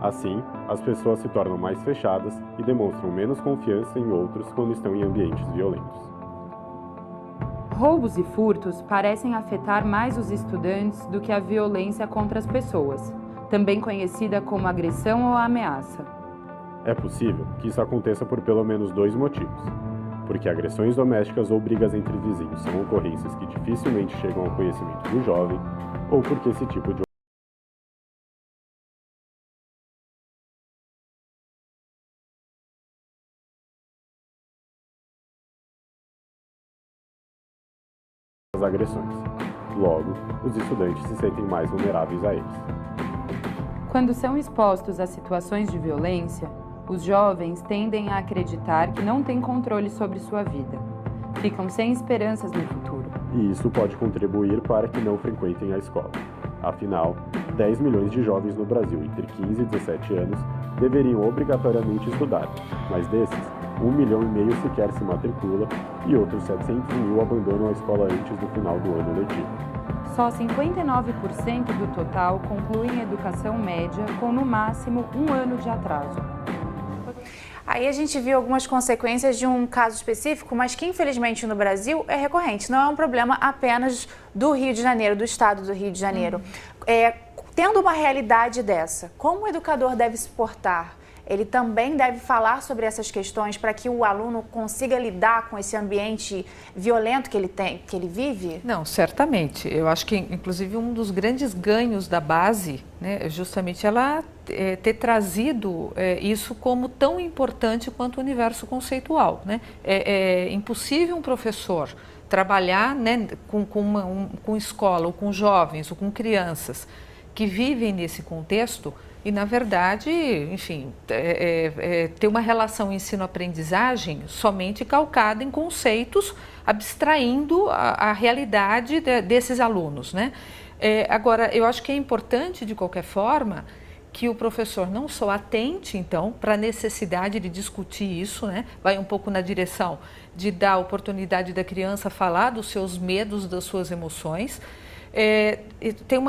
Assim, as pessoas se tornam mais fechadas e demonstram menos confiança em outros quando estão em ambientes violentos. Roubos e furtos parecem afetar mais os estudantes do que a violência contra as pessoas, também conhecida como agressão ou ameaça. É possível que isso aconteça por pelo menos 2 motivos. Porque agressões domésticas ou brigas entre vizinhos são ocorrências que dificilmente chegam ao conhecimento do jovem, ou porque esse tipo de agressões. Logo, os estudantes se sentem mais vulneráveis a eles. Quando são expostos a situações de violência, os jovens tendem a acreditar que não têm controle sobre sua vida. Ficam sem esperanças no futuro. E isso pode contribuir para que não frequentem a escola. Afinal, 10 milhões de jovens no Brasil entre 15 e 17 anos deveriam obrigatoriamente estudar, mas desses, 1,5 milhão sequer se matricula e outros 700 mil abandonam a escola antes do final do ano letivo. Só 59% do total concluem educação média com no máximo 1 ano de atraso. Aí a gente viu algumas consequências de um caso específico, mas que infelizmente no Brasil é recorrente. Não é um problema apenas do Rio de Janeiro, do estado do Rio de Janeiro. Tendo uma realidade dessa, como o educador deve se portar? Ele também deve falar sobre essas questões para que o aluno consiga lidar com esse ambiente violento que ele vive? Não, certamente. Eu acho que, inclusive, um dos grandes ganhos da base, né, é justamente ela ter trazido isso como tão importante quanto o universo conceitual, né? É impossível um professor trabalhar, né, com escola, ou com jovens, ou com crianças que vivem nesse contexto e, na verdade, enfim, ter uma relação ensino-aprendizagem somente calcada em conceitos, abstraindo a realidade desses alunos, né? Agora, eu acho que é importante, de qualquer forma, que o professor não só atente, então, para a necessidade de discutir isso, né? Vai um pouco na direção de dar a oportunidade da criança falar dos seus medos, das suas emoções. Tem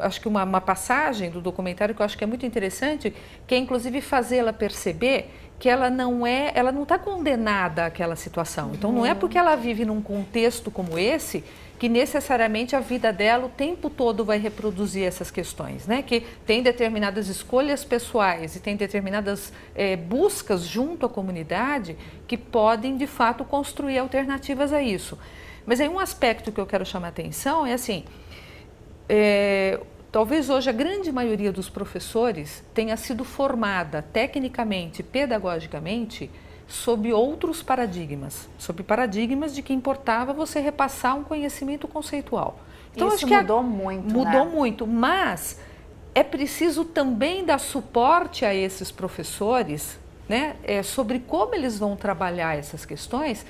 acho que uma passagem do documentário que eu acho que é muito interessante, que é inclusive fazê-la perceber que ela não está condenada àquela situação. Então não é porque ela vive num contexto como esse que necessariamente a vida dela o tempo todo vai reproduzir essas questões, né? Que tem determinadas escolhas pessoais e tem determinadas buscas junto à comunidade que podem de fato construir alternativas a isso. Mas aí um aspecto que eu quero chamar a atenção é assim, talvez hoje a grande maioria dos professores tenha sido formada tecnicamente, pedagogicamente, sob outros paradigmas, sob paradigmas de que importava você repassar um conhecimento conceitual. Então, isso acho que mudou muito, mudou muito, mas é preciso também dar suporte a esses professores, né, sobre como eles vão trabalhar essas questões,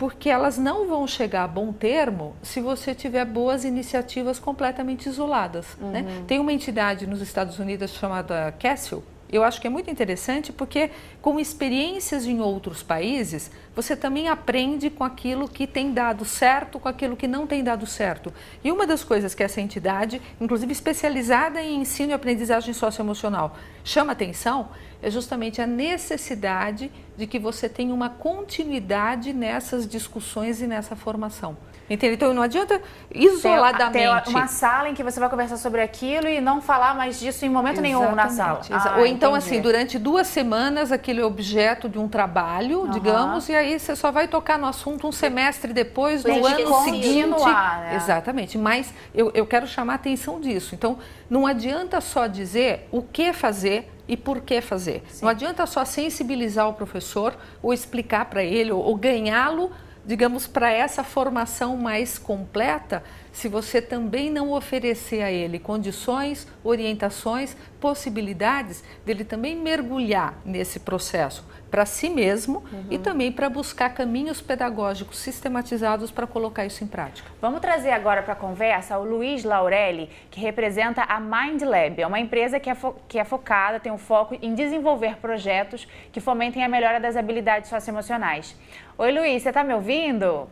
porque elas não vão chegar a bom termo se você tiver boas iniciativas completamente isoladas, né? Tem uma entidade nos Estados Unidos chamada CASEL. Eu acho que é muito interessante porque, com experiências em outros países, você também aprende com aquilo que tem dado certo, com aquilo que não tem dado certo. E uma das coisas que essa entidade, inclusive especializada em ensino e aprendizagem socioemocional, chama atenção, é justamente a necessidade de que você tenha uma continuidade nessas discussões e nessa formação. Entende? Então não adianta isoladamente. Ter uma sala em que você vai conversar sobre aquilo e não falar mais disso em momento nenhum na sala. Ou então, assim, durante 2 semanas, aquele é objeto de um trabalho, digamos, e aí você só vai tocar no assunto um semestre depois, no ano seguinte. Né? Exatamente, mas eu quero chamar a atenção disso. Então, não adianta só dizer o que fazer e por que fazer. Sim. Não adianta só sensibilizar o professor ou explicar para ele ou ganhá-lo, digamos, para essa formação mais completa, se você também não oferecer a ele condições, orientações, possibilidades dele também mergulhar nesse processo para si mesmo e também para buscar caminhos pedagógicos sistematizados para colocar isso em prática. Vamos trazer agora para a conversa o Luiz Laurelli, que representa a Mind Lab. É uma empresa que é focada, tem um foco em desenvolver projetos que fomentem a melhora das habilidades socioemocionais. Oi, Luiz, você está me ouvindo?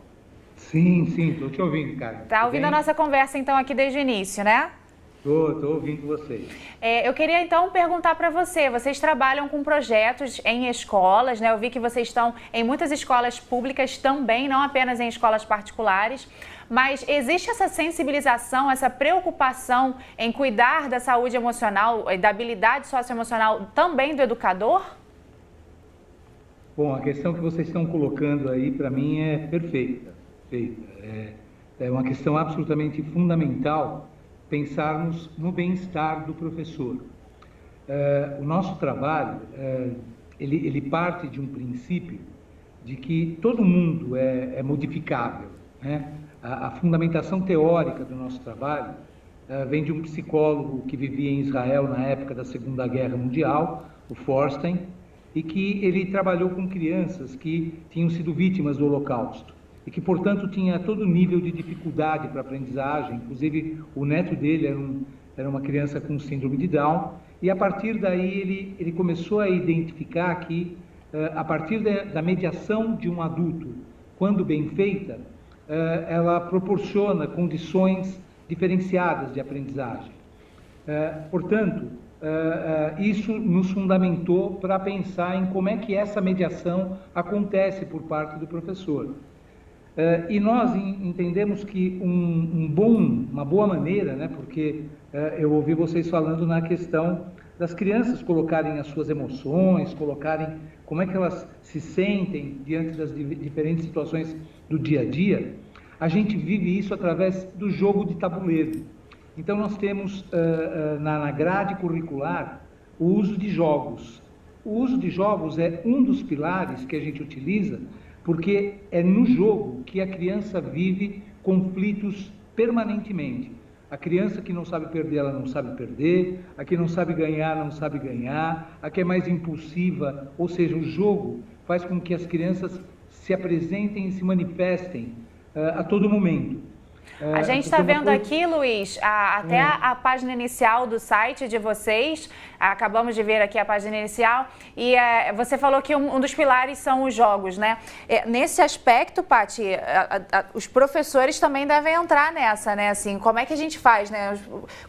Sim, estou te ouvindo, cara. Está ouvindo a nossa conversa, então, aqui desde o início, né? Estou ouvindo vocês. Eu queria, então, perguntar para você. Vocês trabalham com projetos em escolas, né? Eu vi que vocês estão em muitas escolas públicas também, não apenas em escolas particulares. Mas existe essa sensibilização, essa preocupação em cuidar da saúde emocional e da habilidade socioemocional também do educador? Bom, a questão que vocês estão colocando aí, para mim, é perfeita. É uma questão absolutamente fundamental pensarmos no bem-estar do professor. O nosso trabalho, ele parte de um princípio de que todo mundo é modificável, né? A fundamentação teórica do nosso trabalho vem de um psicólogo que vivia em Israel na época da Segunda Guerra Mundial, o Forstein, e que ele trabalhou com crianças que tinham sido vítimas do Holocausto e que, portanto, tinha todo nível de dificuldade para a aprendizagem. Inclusive, o neto dele era uma criança com síndrome de Down, e a partir daí ele começou a identificar que, a partir da mediação de um adulto, quando bem feita, ela proporciona condições diferenciadas de aprendizagem. Portanto, isso nos fundamentou para pensar em como é que essa mediação acontece por parte do professor. E nós entendemos que uma boa maneira, né, porque eu ouvi vocês falando na questão das crianças colocarem as suas emoções, colocarem como é que elas se sentem diante das diferentes situações do dia a dia. A gente vive isso através do jogo de tabuleiro. Então, nós temos na grade curricular o uso de jogos. O uso de jogos é um dos pilares que a gente utiliza, porque é no jogo que a criança vive conflitos permanentemente. A criança que não sabe perder, ela não sabe perder. A que não sabe ganhar, não sabe ganhar. A que é mais impulsiva, ou seja, o jogo faz com que as crianças se apresentem e se manifestem a todo momento. A gente está vendo aqui, Luiz, até a página inicial do site de vocês. Acabamos de ver aqui a página inicial. E você falou que um dos pilares são os jogos, né? Nesse aspecto, Paty, os professores também devem entrar nessa, né? Assim, como é que a gente faz, né?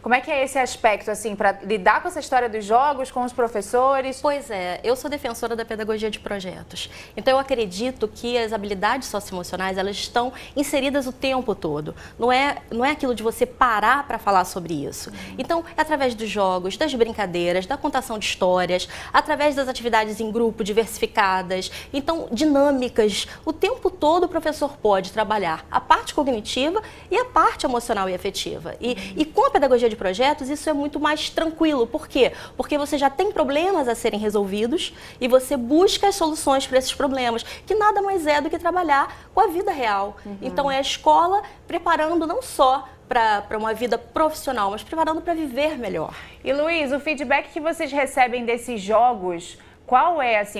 Como é que é esse aspecto, assim, para lidar com essa história dos jogos, com os professores? Pois é, eu sou defensora da pedagogia de projetos. Então, eu acredito que as habilidades socioemocionais, elas estão inseridas o tempo todo. Não é aquilo de você parar para falar sobre isso. Então, é através dos jogos, das brincadeiras, da contação de histórias, através das atividades em grupo diversificadas, então, dinâmicas. O tempo todo o professor pode trabalhar a parte cognitiva e a parte emocional e afetiva. E com a pedagogia de projetos, isso é muito mais tranquilo. Por quê? Porque você já tem problemas a serem resolvidos e você busca as soluções para esses problemas, que nada mais é do que trabalhar com a vida real. Então, é a escola preparando não só para uma vida profissional, mas preparando para viver melhor. E Luiz, o feedback que vocês recebem desses jogos,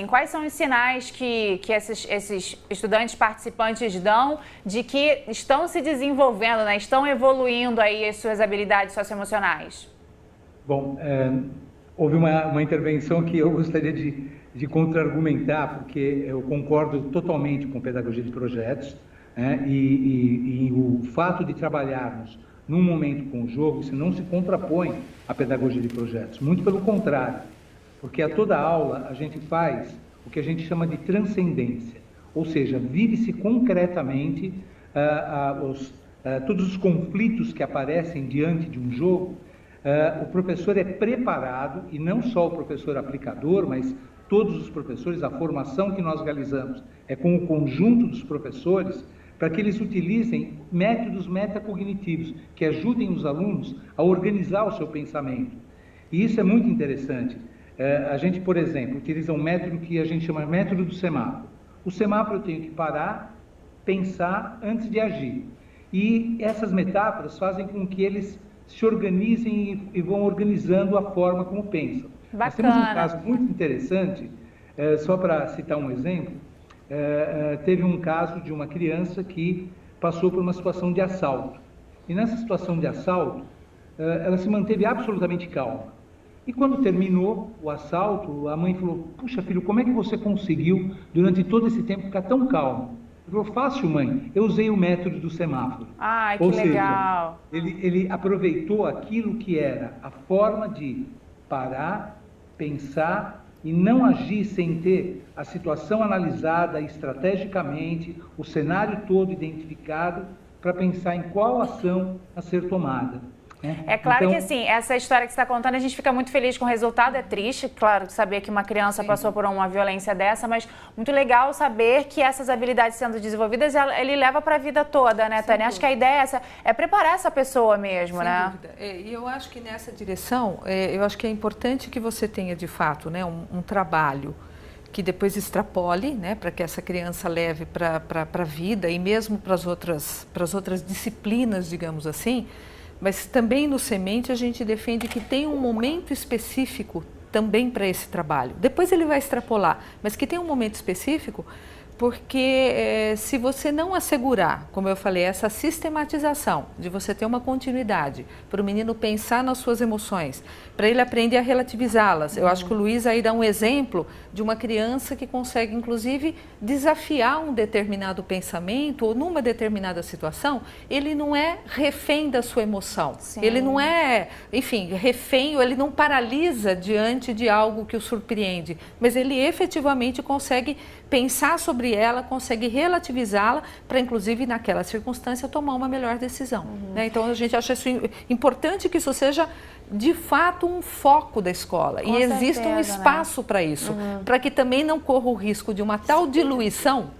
quais são os sinais que esses estudantes participantes dão de que estão se desenvolvendo, né? Estão evoluindo aí as suas habilidades socioemocionais? Bom, houve uma intervenção que eu gostaria de contra-argumentar, porque eu concordo totalmente com pedagogia de projetos, né? E o fato de trabalharmos num momento com o jogo, isso não se contrapõe à pedagogia de projetos, muito pelo contrário, porque a toda aula a gente faz o que a gente chama de transcendência, ou seja, vive-se concretamente todos os conflitos que aparecem diante de um jogo. O professor é preparado, e não só o professor aplicador, mas todos os professores, a formação que nós realizamos é com o conjunto dos professores, para que eles utilizem métodos metacognitivos, que ajudem os alunos a organizar o seu pensamento. E isso é muito interessante. A gente, por exemplo, utiliza um método que a gente chama método do semáforo. O semáforo eu tenho que parar, pensar antes de agir. E essas metáforas fazem com que eles se organizem e vão organizando a forma como pensam. Bacana. Nós temos um caso muito interessante, só para citar um exemplo, teve um caso de uma criança que passou por uma situação de assalto. E nessa situação de assalto, ela se manteve absolutamente calma. E quando terminou o assalto, a mãe falou: puxa, filho, como é que você conseguiu, durante todo esse tempo, ficar tão calmo? Ele falou: fácil, mãe, eu usei o método do semáforo. Ai, que Ou seja, legal. ele aproveitou aquilo que era a forma de parar, pensar e não agir sem ter a situação analisada estrategicamente, o cenário todo identificado, para pensar em qual ação a ser tomada. É claro que, assim, essa história que você está contando, a gente fica muito feliz com o resultado. É triste, claro, saber que uma criança passou por uma violência dessa, mas muito legal saber que essas habilidades sendo desenvolvidas, ele leva para a vida toda, né, Tânia? Acho que a ideia é essa, é preparar essa pessoa mesmo, Sem né? dúvida. E eu acho que nessa direção, eu acho que é importante que você tenha, de fato, né, um trabalho que depois extrapole, né, para que essa criança leve para a vida e mesmo para as outras disciplinas, digamos assim. Mas também no Semente a gente defende que tem um momento específico também para esse trabalho. Depois ele vai extrapolar, mas que tem um momento específico, porque se você não assegurar, como eu falei, essa sistematização de você ter uma continuidade para o menino pensar nas suas emoções, para ele aprender a relativizá-las. Eu acho que o Luiz aí dá um exemplo de uma criança que consegue, inclusive, desafiar um determinado pensamento ou numa determinada situação, ele não é refém da sua emoção. Sim. Ele não é, enfim, refém, ou ele não paralisa diante de algo que o surpreende, mas ele efetivamente consegue pensar sobre ela, consegue relativizá-la para, inclusive, naquela circunstância, tomar uma melhor decisão. Né? Então, a gente acha isso importante, que isso seja, de fato, um foco da escola. Com e exista um espaço para isso, para que também não corra o risco de uma tal diluição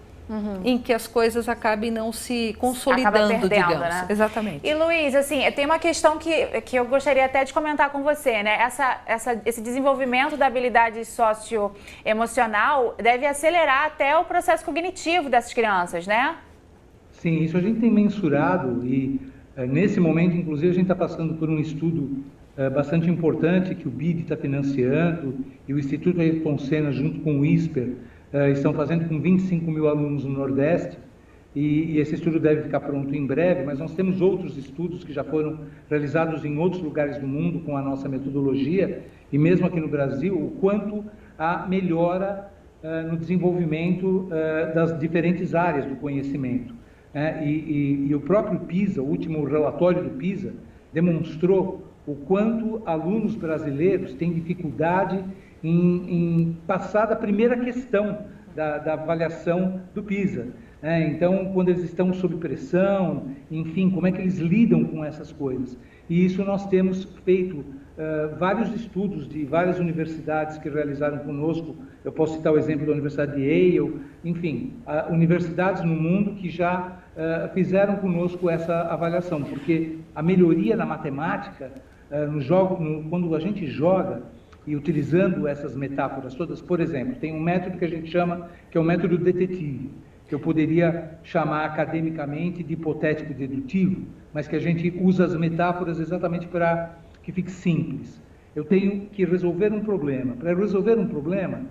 em que as coisas acabem não se consolidando, perdendo, digamos. Né? Exatamente. E, Luiz, assim, tem uma questão que eu gostaria até de comentar com você, né? Esse desenvolvimento da habilidade socioemocional deve acelerar até o processo cognitivo dessas crianças, né? Sim, isso a gente tem mensurado e, nesse momento, inclusive, a gente está passando por um estudo bastante importante que o BID está financiando e o Instituto Ayrton Senna, junto com o ISPER, estão fazendo com 25 mil alunos no Nordeste, e esse estudo deve ficar pronto em breve, mas nós temos outros estudos que já foram realizados em outros lugares do mundo com a nossa metodologia, e mesmo aqui no Brasil, o quanto há melhora no desenvolvimento das diferentes áreas do conhecimento. E o próprio PISA, o último relatório do PISA, demonstrou o quanto alunos brasileiros têm dificuldade em passar da primeira questão da avaliação do PISA. Então, quando eles estão sob pressão, enfim, como é que eles lidam com essas coisas? E isso nós temos feito vários estudos de várias universidades que realizaram conosco. Eu posso citar o exemplo da Universidade de Yale, enfim, universidades no mundo que já fizeram conosco essa avaliação, porque a melhoria na matemática, quando a gente joga, e utilizando essas metáforas todas, por exemplo, tem um método que a gente chama, que é o método detetive, que eu poderia chamar academicamente de hipotético dedutivo, mas que a gente usa as metáforas exatamente para que fique simples. Eu tenho que resolver um problema. Para resolver um problema,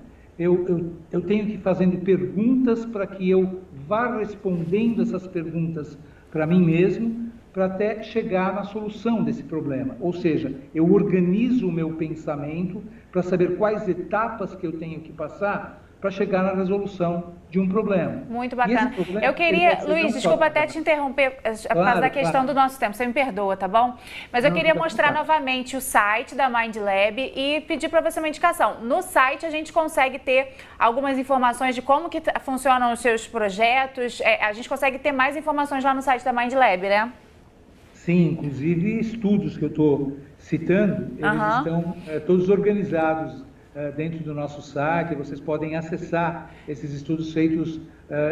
eu tenho que ir fazendo perguntas para que eu vá respondendo essas perguntas para mim mesmo, para até chegar na solução desse problema. Ou seja, eu organizo o meu pensamento para saber quais etapas que eu tenho que passar para chegar na resolução de um problema. Muito bacana. Eu queria, Luiz, desculpa até te interromper por causa da questão do nosso tempo, você me perdoa, tá bom? Mas eu queria mostrar novamente o site da Mind Lab e pedir para você uma indicação. No site a gente consegue ter algumas informações de como que funcionam os seus projetos, a gente consegue ter mais informações lá no site da Mind Lab, né? Sim, inclusive estudos que eu estou citando, eles estão todos organizados dentro do nosso site. Vocês podem acessar esses estudos feitos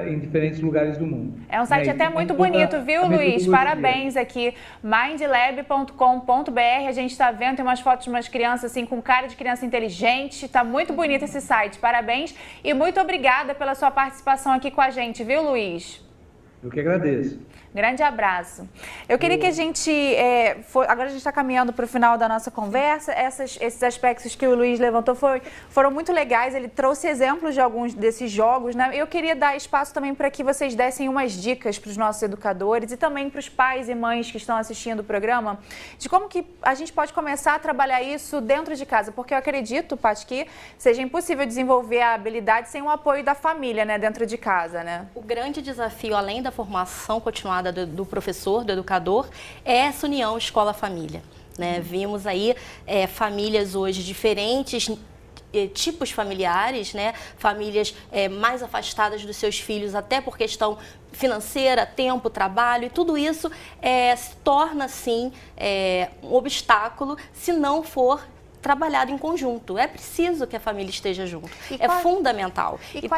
em diferentes lugares do mundo. É um site até muito bonito, viu, Luiz? Parabéns aqui, mindlab.com.br. A gente está vendo, tem umas fotos de umas crianças assim com cara de criança inteligente. Está muito bonito esse site, parabéns. E muito obrigada pela sua participação aqui com a gente, viu, Luiz? Eu que agradeço. Grande abraço. Eu queria que a gente, agora a gente está caminhando para o final da nossa conversa, esses aspectos que o Luiz levantou foram muito legais, ele trouxe exemplos de alguns desses jogos, né? Eu queria dar espaço também para que vocês dessem umas dicas para os nossos educadores e também para os pais e mães que estão assistindo o programa, de como que a gente pode começar a trabalhar isso dentro de casa, porque eu acredito, Paty, que seja impossível desenvolver a habilidade sem o apoio da família, né, dentro de casa, né? O grande desafio, além da formação continuada do professor, do educador, é essa união escola-família, né? Vimos aí famílias hoje diferentes, tipos familiares, né? Famílias mais afastadas dos seus filhos, até por questão financeira, tempo, trabalho, e tudo isso se torna, sim, um obstáculo se não for trabalhado em conjunto. É preciso que a família esteja junto. É fundamental. E então,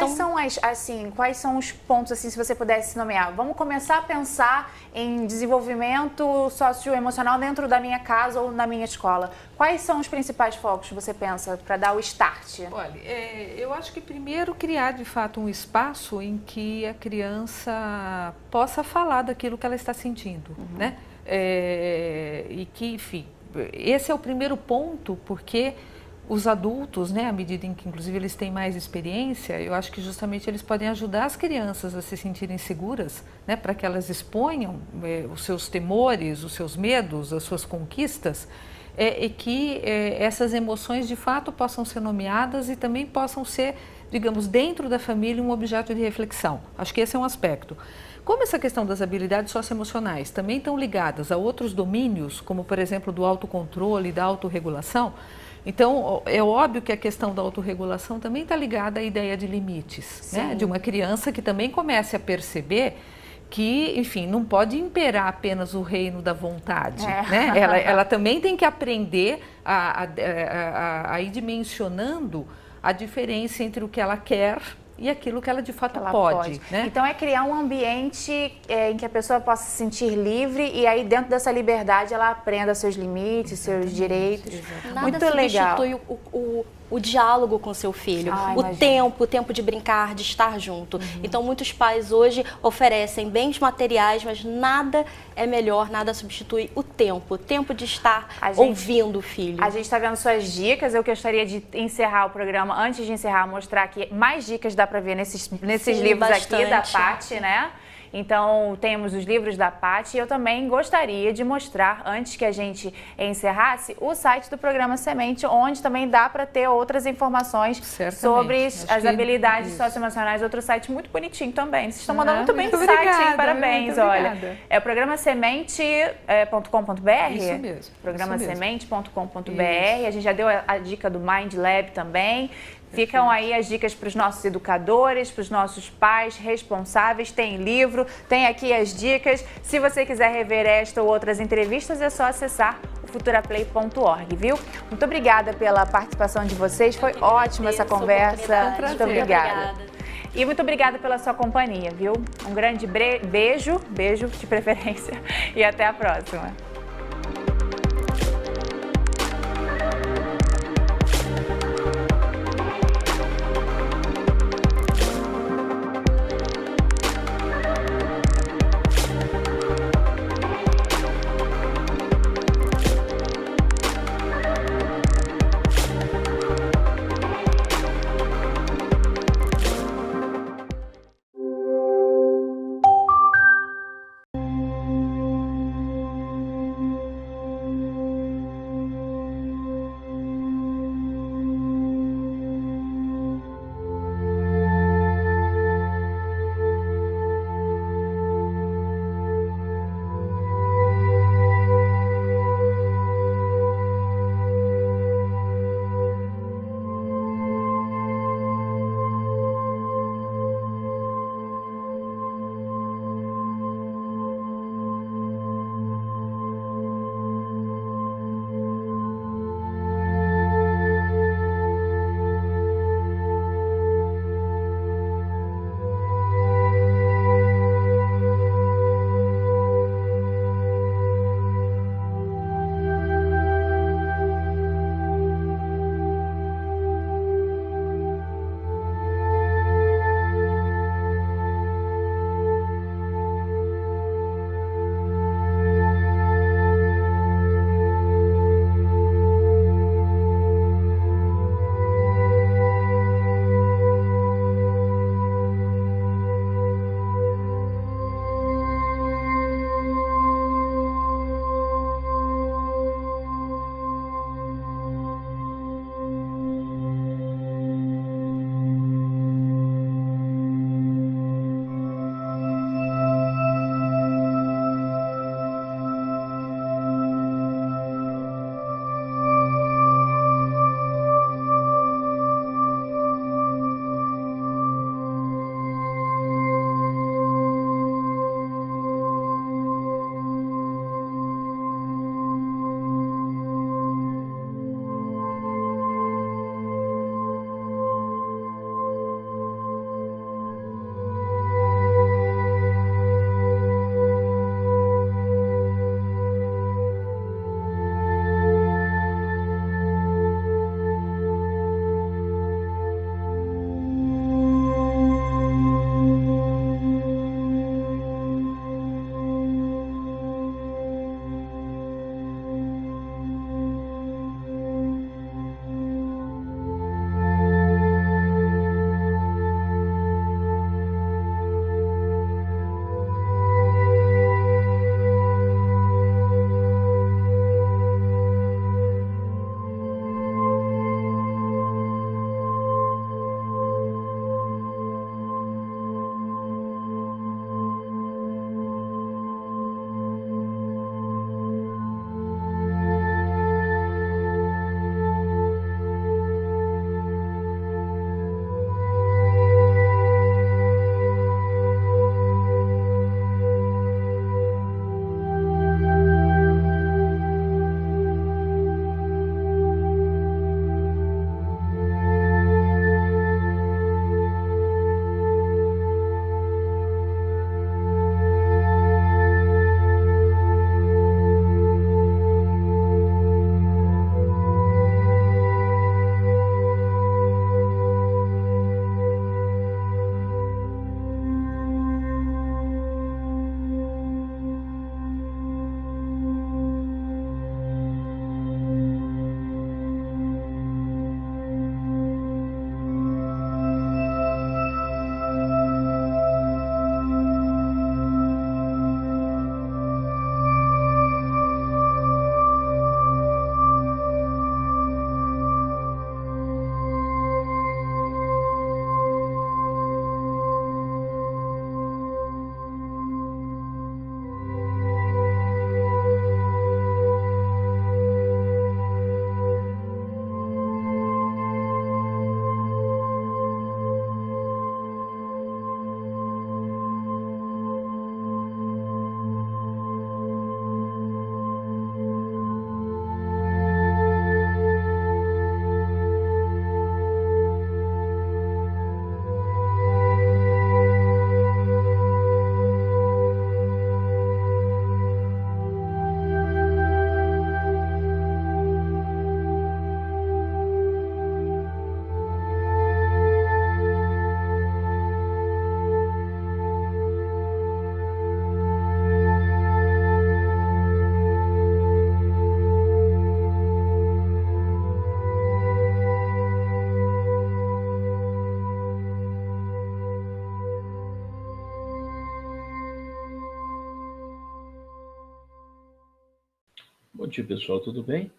quais são os pontos, assim, se você pudesse nomear? Vamos começar a pensar em desenvolvimento socioemocional dentro da minha casa ou na minha escola. Quais são os principais focos que você pensa para dar o start? Olha, eu acho que primeiro criar de fato um espaço em que a criança possa falar daquilo que ela está sentindo, né? E que, enfim, esse é o primeiro ponto, porque os adultos, né, à medida em que inclusive eles têm mais experiência, eu acho que justamente eles podem ajudar as crianças a se sentirem seguras, né, para que elas exponham os seus temores, os seus medos, as suas conquistas, e que essas emoções de fato possam ser nomeadas e também possam ser, digamos, dentro da família um objeto de reflexão. Acho que esse é um aspecto. Como essa questão das habilidades socioemocionais também estão ligadas a outros domínios, como por exemplo do autocontrole e da autorregulação, então é óbvio que a questão da autorregulação também está ligada à ideia de limites, né? De uma criança que também comece a perceber que, enfim, não pode imperar apenas o reino da vontade, né? Ela também tem que aprender a ir dimensionando a diferença entre o que ela quer e aquilo que ela de fato pode. Né? Então é criar um ambiente em que a pessoa possa se sentir livre e aí dentro dessa liberdade ela aprenda seus limites, seus direitos. Muito legal. Nada substitui o diálogo com seu filho, o tempo de brincar, de estar junto. Então muitos pais hoje oferecem bens materiais, mas nada é melhor, nada substitui o tempo de estar ouvindo o filho. A gente está vendo suas dicas, eu gostaria de encerrar o programa, antes de encerrar, mostrar que mais dicas dá para ver nesses livros aqui da Paty, né? Então, temos os livros da Paty e eu também gostaria de mostrar, antes que a gente encerrasse, o site do Programa Semente, onde também dá para ter outras informações sobre as habilidades socioemocionais. Outro site muito bonitinho tambem. Vocês estão mandando muito bem no site, hein? Parabéns, olha. É o programasemente.com.br? Isso mesmo. Programasemente.com.br. A gente já deu a dica do Mind Lab também. Ficam aí as dicas para os nossos educadores, para os nossos pais responsáveis. Tem livro, tem aqui as dicas. Se você quiser rever esta ou outras entrevistas, é só acessar o futuraplay.org, viu? Muito obrigada pela participação de vocês. Foi ótima essa conversa. Muito obrigada. E muito obrigada pela sua companhia, viu? Um grande beijo de preferência, e até a próxima. Bom dia, pessoal, tudo bem?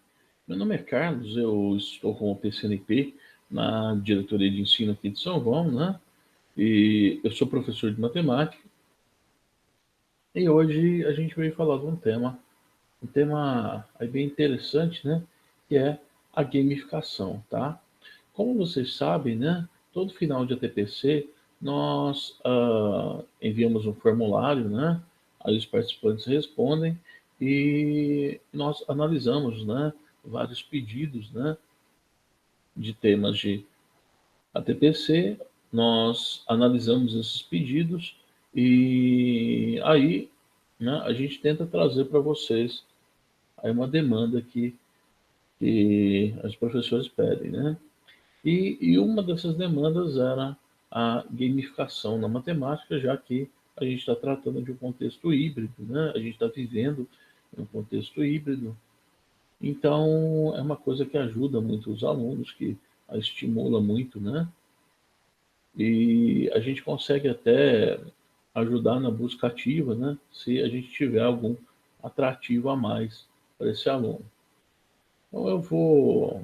Meu nome é Carlos, eu estou com o PCNP na diretoria de ensino aqui de São João, né? E eu sou professor de matemática. E hoje a gente veio falar de um tema aí bem interessante, né? Que é a gamificação, tá? Como vocês sabem, né? Todo final de ATPC nós enviamos um formulário, né? Aí os participantes respondem e nós analisamos, né? Vários pedidos, né? De temas de ATPC, nós analisamos esses pedidos e aí, né? A gente tenta trazer para vocês aí uma demanda que os professores pedem, né? E uma dessas demandas era a gamificação na matemática, já que a gente está tratando de um contexto híbrido, né? A gente está vivendo em um contexto híbrido, então é uma coisa que ajuda muito os alunos, que a estimula muito, né? E a gente consegue até ajudar na busca ativa, né? Se a gente tiver algum atrativo a mais para esse aluno. Então eu vou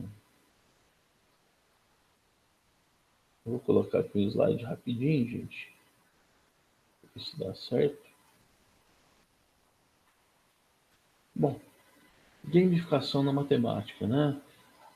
colocar aqui o slide rapidinho, gente. Ver se dá certo. Bom, gamificação na matemática, né?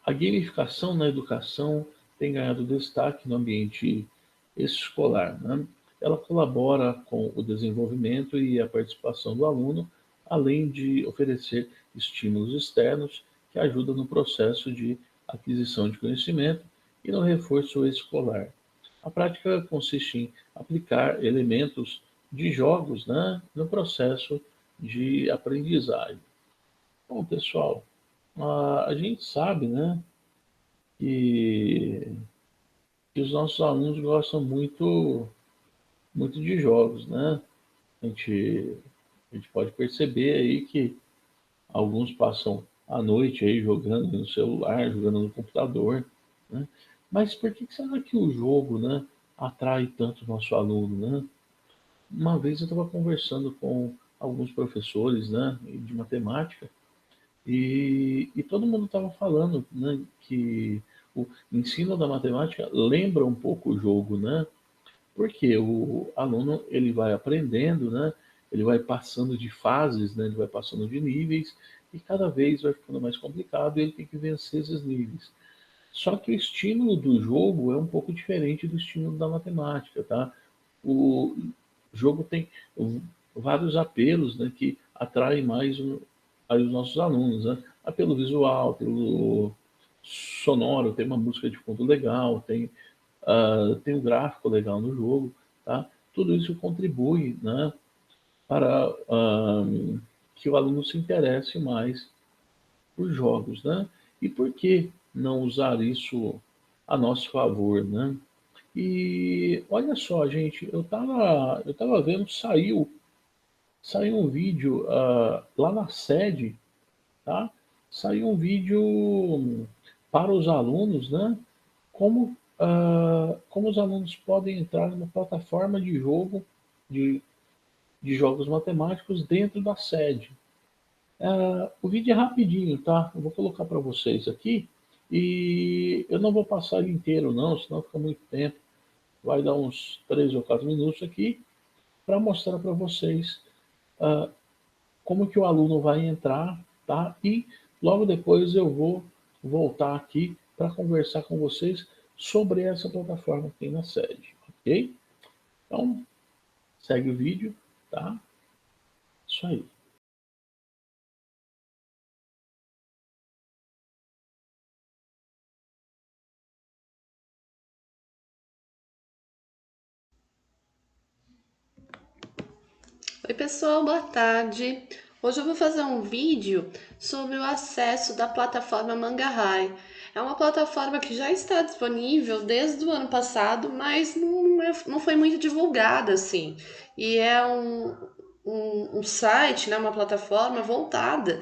A gamificação na educação tem ganhado destaque no ambiente escolar, né? Ela colabora com o desenvolvimento e a participação do aluno, além de oferecer estímulos externos que ajudam no processo de aquisição de conhecimento e no reforço escolar. A prática consiste em aplicar elementos de jogos, né, no processo de aprendizagem. Bom, pessoal, a gente sabe, né, que, que os nossos alunos gostam muito de jogos, né? A gente pode perceber aí que alguns passam a noite aí jogando no celular, jogando no computador, né? Mas por que será que o jogo, né, atrai tanto o nosso aluno, né? Uma vez eu estava conversando com alguns professores, né, de matemática e todo mundo estava falando, né, que o ensino da matemática lembra um pouco o jogo, né? Porque o aluno ele vai aprendendo, né? Ele vai passando de fases, né? Ele vai passando de níveis e cada vez vai ficando mais complicado e ele tem que vencer esses níveis. Só que o estímulo do jogo é um pouco diferente do estímulo da matemática, tá? O jogo tem vários apelos, né, que atraem mais aí os nossos alunos, né? Apelo visual, pelo sonoro, tem uma música de fundo legal, tem um gráfico legal no jogo, tá? Tudo isso contribui, né, para que o aluno se interesse mais por jogos, né? E por que não usar isso a nosso favor, né? E olha só, gente, eu tava vendo, saiu um vídeo lá na sede, tá? Saiu um vídeo para os alunos, né? Como os alunos podem entrar numa plataforma de jogo, de, de jogos matemáticos dentro da sede. O vídeo é rapidinho, tá? Eu vou colocar para vocês aqui e eu não vou passar ele inteiro, não, senão fica muito tempo. Vai dar uns 3 ou 4 minutos aqui para mostrar para vocês como que o aluno vai entrar, tá? E logo depois eu vou voltar aqui para conversar com vocês sobre essa plataforma que tem na sede, ok? Então, segue o vídeo, tá? Isso aí. Oi pessoal, boa tarde. Hoje eu vou fazer um vídeo sobre o acesso da plataforma Mangarhai. É uma plataforma que já está disponível desde o ano passado, mas não foi muito divulgada assim. E é um site, né, uma plataforma voltada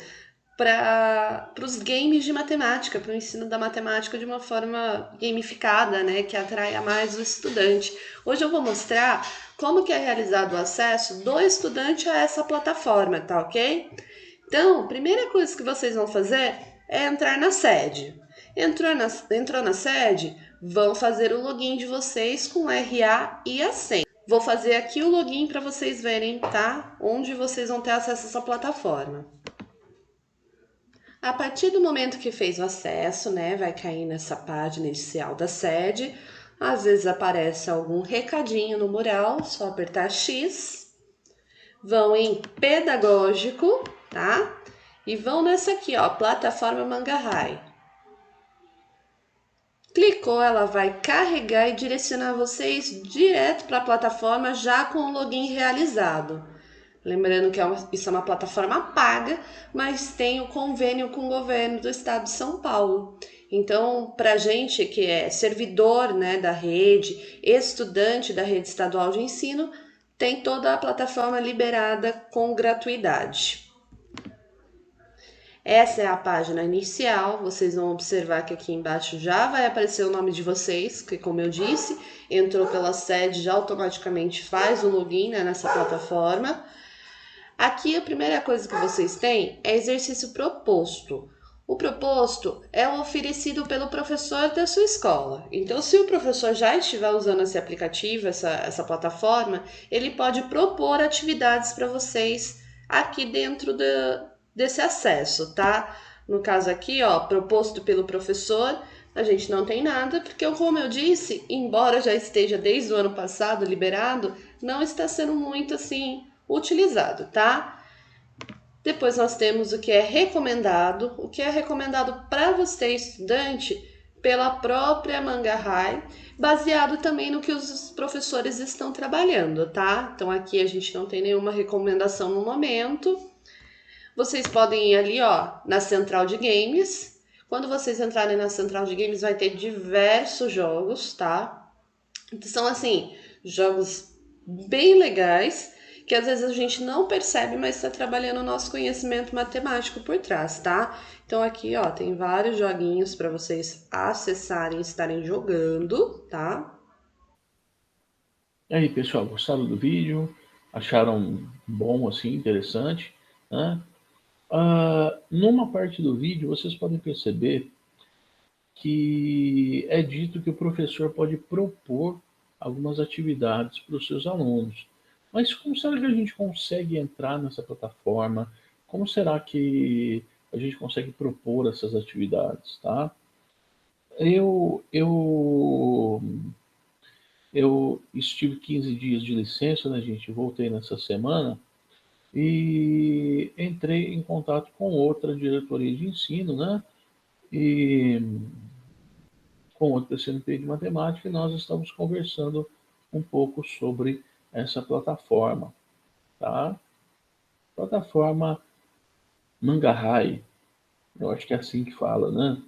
para os games de matemática, para o ensino da matemática de uma forma gamificada, né, que atraia mais o estudante. Hoje eu vou mostrar como que é realizado o acesso do estudante a essa plataforma, tá ok? Então, a primeira coisa que vocês vão fazer é entrar na sede. Entrou na sede, vão fazer o login de vocês com RA e a senha. Vou fazer aqui o login para vocês verem, tá? Onde vocês vão ter acesso a essa plataforma. A partir do momento que fez o acesso, né, vai cair nessa página inicial da sede. Às vezes aparece algum recadinho no mural, só apertar X. Vão em pedagógico, tá? E vão nessa aqui, ó, plataforma Mangarrai. Clicou, ela vai carregar e direcionar vocês direto para a plataforma já com o login realizado. Lembrando que isso é uma plataforma paga, mas tem o convênio com o governo do estado de São Paulo. Então, para a gente que é servidor, né, da rede, estudante da rede estadual de ensino, tem toda a plataforma liberada com gratuidade. Essa é a página inicial, vocês vão observar que aqui embaixo já vai aparecer o nome de vocês, que como eu disse, entrou pela sede, já automaticamente faz o login, né, nessa plataforma. Aqui a primeira coisa que vocês têm é exercício proposto. O proposto é o oferecido pelo professor da sua escola. Então, se o professor já estiver usando esse aplicativo, essa plataforma, ele pode propor atividades para vocês aqui dentro desse acesso, tá? No caso aqui, ó, proposto pelo professor, a gente não tem nada, porque como eu disse, embora já esteja desde o ano passado liberado, não está sendo muito assim utilizado, tá? Depois nós temos o que é recomendado para você, estudante, pela própria Mangarrai, baseado também no que os professores estão trabalhando, tá? Então aqui a gente não tem nenhuma recomendação no momento. Vocês podem ir ali, ó, na central de games. Quando vocês entrarem na central de games, vai ter diversos jogos, tá? São, assim, jogos bem legais, que às vezes a gente não percebe, mas está trabalhando o nosso conhecimento matemático por trás, tá? Então aqui, ó, tem vários joguinhos para vocês acessarem e estarem jogando, tá? E aí, pessoal, gostaram do vídeo? Acharam bom, assim, interessante, né? Numa parte do vídeo, vocês podem perceber que é dito que o professor pode propor algumas atividades para os seus alunos. Mas como será que a gente consegue entrar nessa plataforma? Como será que a gente consegue propor essas atividades, tá? Eu estive 15 dias de licença, né, gente? Voltei nessa semana e entrei em contato com outra diretoria de ensino, né? E com outro PCNP de matemática, e nós estamos conversando um pouco sobre essa plataforma, tá? Plataforma Mangarrai, eu acho que é assim que fala, né?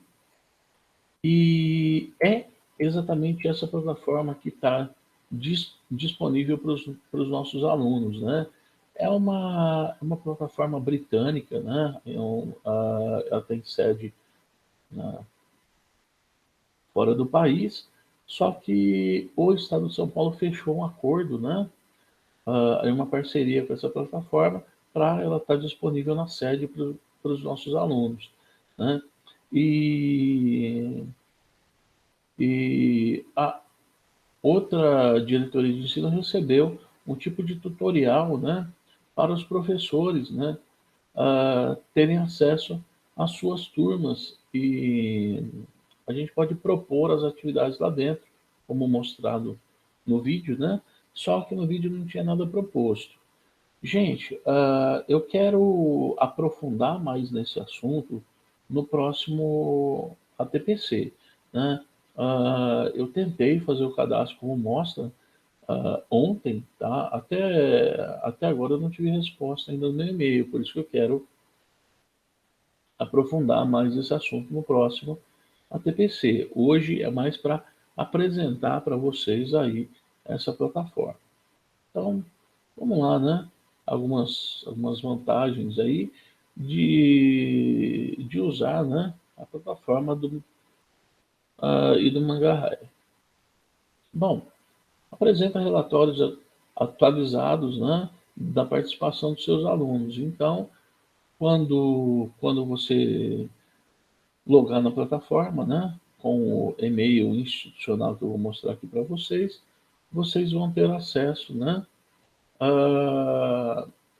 E é exatamente essa plataforma que está disponível para os nossos alunos, né? É uma plataforma britânica, né? Ela tem sede fora do país, só que o Estado de São Paulo fechou um acordo, né? Uma parceria com essa plataforma para ela estar disponível na sede para os nossos alunos, né? E a outra diretoria de ensino recebeu um tipo de tutorial, né, para os professores, né, terem acesso às suas turmas, e a gente pode propor as atividades lá dentro, como mostrado no vídeo, né? Só que no vídeo não tinha nada proposto. Gente, eu quero aprofundar mais nesse assunto no próximo ATPC, né? Eu tentei fazer o cadastro como mostra ontem, tá? Até agora eu não tive resposta ainda no meu e-mail, por isso que eu quero aprofundar mais esse assunto no próximo ATPC. Hoje é mais para apresentar para vocês aí essa plataforma. Então, vamos lá, né? Algumas vantagens aí de usar, né, a plataforma e do Mangarrai. Bom, apresenta relatórios atualizados, né, da participação dos seus alunos. Então, quando você logar na plataforma, né, com o e-mail institucional que eu vou mostrar aqui para vocês, vocês vão ter acesso, né,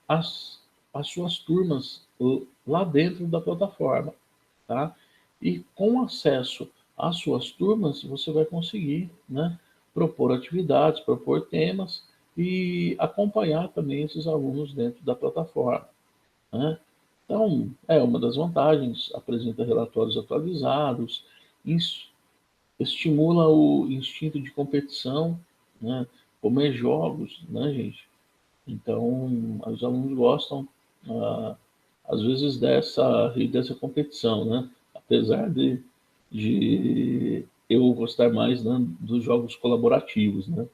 às, às suas turmas lá dentro da plataforma, tá? E com acesso às suas turmas, você vai conseguir, né, propor atividades, propor temas e acompanhar também esses alunos dentro da plataforma, né? Então, é uma das vantagens, apresenta relatórios atualizados, isso estimula o instinto de competição, né? Como é jogos, né, gente? Então, os alunos gostam, ah, às vezes, dessa competição, né? Apesar de eu gostar mais, né, dos jogos colaborativos, né?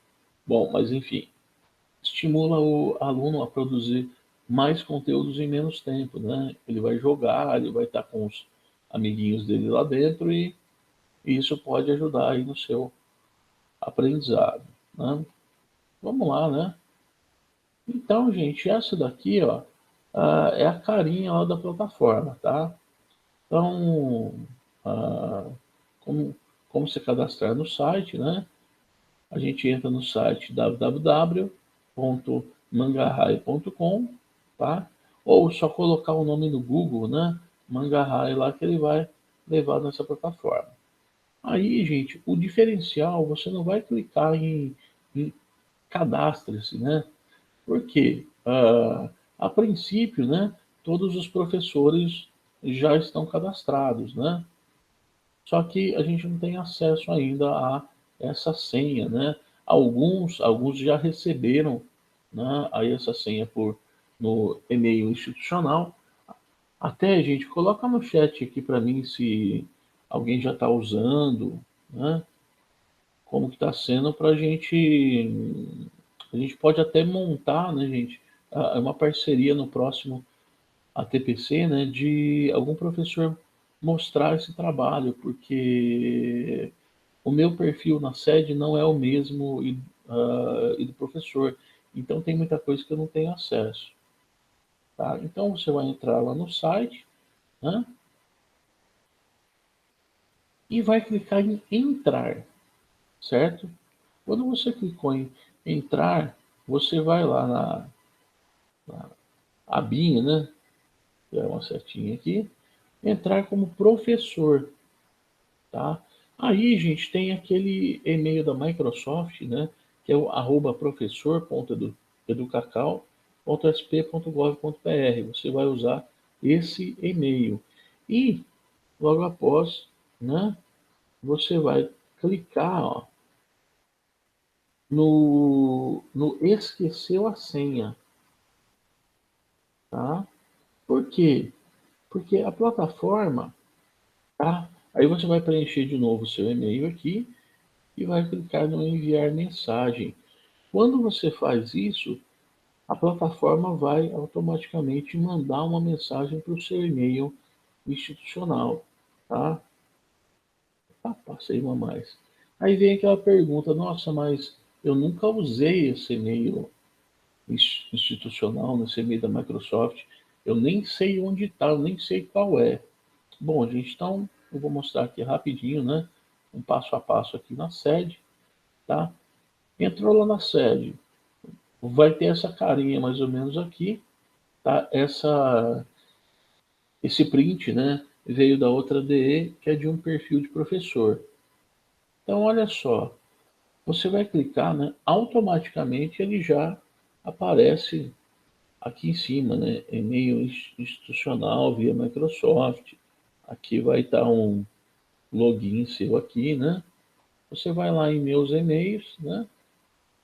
Bom, mas enfim, estimula o aluno a produzir mais conteúdos em menos tempo, né? Ele vai jogar, ele vai estar com os amiguinhos dele lá dentro e isso pode ajudar aí no seu aprendizado, né? Vamos lá, né? Então, gente, essa daqui, ó, é a carinha lá da plataforma, tá? Então, ah, como, como se cadastrar no site, né? A gente entra no site www.mangarrai.com, tá? Ou só colocar o nome no Google, né? Mangarrai lá que ele vai levar nessa plataforma. Aí, gente, o diferencial, você não vai clicar em cadastre-se, né? Porque, a princípio, né, todos os professores já estão cadastrados, né? Só que a gente não tem acesso ainda a essa senha, né? Alguns já receberam, né, aí essa senha no e-mail institucional. Até, gente, coloca no chat aqui para mim se alguém já está usando, né? Como que está sendo para a gente pode até montar, né, gente, uma parceria no próximo ATPC, né, de algum professor mostrar esse trabalho, porque o meu perfil na sede não é o mesmo e do professor, então tem muita coisa que eu não tenho acesso, tá? Então você vai entrar lá no site, né, e vai clicar em entrar, certo? Quando você clicou em entrar, você vai lá na abinha, né? É uma setinha aqui. Entrar como professor, tá? Aí, gente, tem aquele e-mail da Microsoft, né? Que é o @professor.educacau.sp.gov.br. Você vai usar esse e-mail. E, logo após, né? Você vai clicar, ó, no esqueceu a senha, tá? Por quê? Porque a plataforma, tá? Aí você vai preencher de novo o seu e-mail aqui e vai clicar no enviar mensagem. Quando você faz isso, a plataforma vai automaticamente mandar uma mensagem para o seu e-mail institucional, tá? Ah, passei uma mais. Aí vem aquela pergunta, nossa, mas eu nunca usei esse e-mail institucional, nesse e-mail da Microsoft, eu nem sei onde está, eu nem sei qual é. Bom, gente, então eu vou mostrar aqui rapidinho, né? Um passo a passo aqui na sede, tá? Entrou lá na sede, vai ter essa carinha mais ou menos aqui, tá? Esse print, né? Veio da outra DE, que é de um perfil de professor. Então, olha só, você vai clicar, né? Automaticamente ele já aparece aqui em cima, né? E-mail institucional via Microsoft. Aqui vai estar um login seu aqui, né? Você vai lá em meus e-mails, né?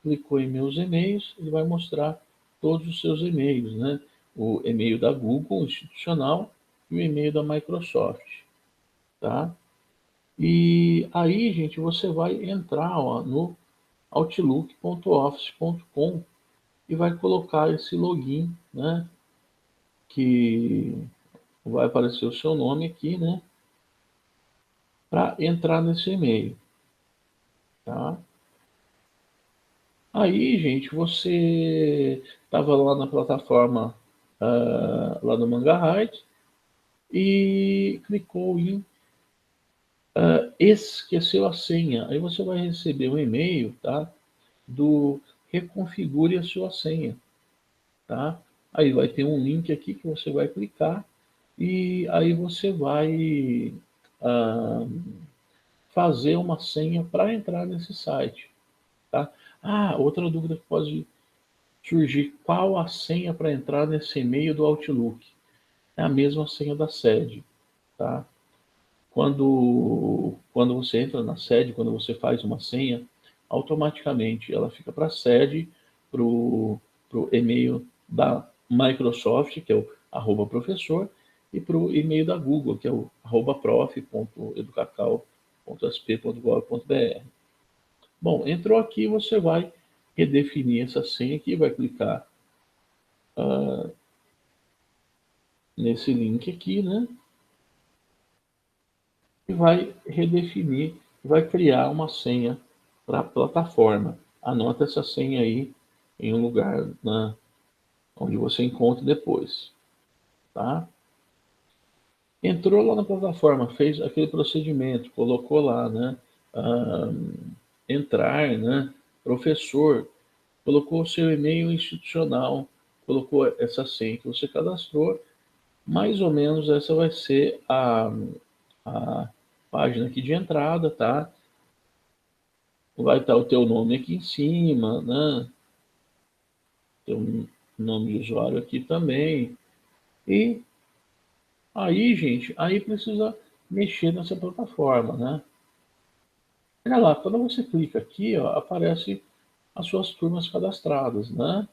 Clicou em meus e-mails, ele vai mostrar todos os seus e-mails, né? O e-mail da Google institucional e o e-mail da Microsoft, tá? E aí, gente, você vai entrar, ó, no outlook.office.com e vai colocar esse login, né? Que vai aparecer o seu nome aqui, né? Para entrar nesse e-mail, tá? Aí, gente, você estava lá na plataforma lá no Manga e clicou em esqueceu a senha. Aí você vai receber um e-mail, tá? Do reconfigure a sua senha, tá? Aí vai ter um link aqui que você vai clicar e aí você vai fazer uma senha para entrar nesse site, tá? Outra dúvida que pode surgir: qual a senha para entrar nesse e-mail do Outlook? É a mesma senha da sede, tá? Quando você entra na sede, quando você faz uma senha, automaticamente ela fica para a sede, para o e-mail da Microsoft, que é o @professor, e para o e-mail da Google, que é o @prof.educacau.sp.gov.br. Bom, entrou aqui, você vai redefinir essa senha aqui, vai clicar nesse link aqui, né? E vai redefinir, vai criar uma senha para a plataforma. Anota essa senha aí em um lugar, né, onde você encontre depois, tá? Entrou lá na plataforma, fez aquele procedimento, colocou lá, né, entrar, né, professor, colocou o seu e-mail institucional, colocou essa senha que você cadastrou, mais ou menos essa vai ser a página aqui de entrada, tá? Vai estar o teu nome aqui em cima, né? Teu nome de usuário aqui também. E aí, gente, aí precisa mexer nessa plataforma, né? Olha lá, quando você clica aqui, ó, aparece as suas turmas cadastradas, né?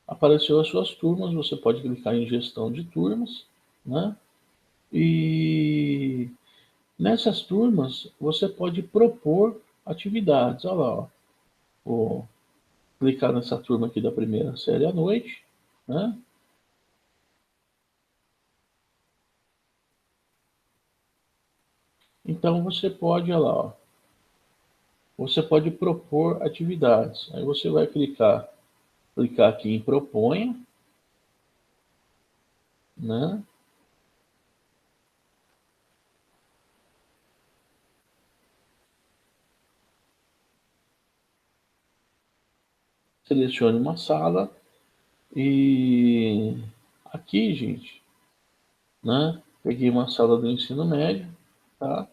Apareceu as suas turmas, você pode clicar em gestão de turmas, né? E nessas turmas você pode propor atividades. Olha lá, ó. Vou clicar nessa turma aqui da primeira série à noite, né? Então você pode, olha lá, ó, você pode propor atividades. Aí você vai clicar aqui em proponha, né? Selecione uma sala e aqui, gente, né? Peguei uma sala do ensino médio, tá?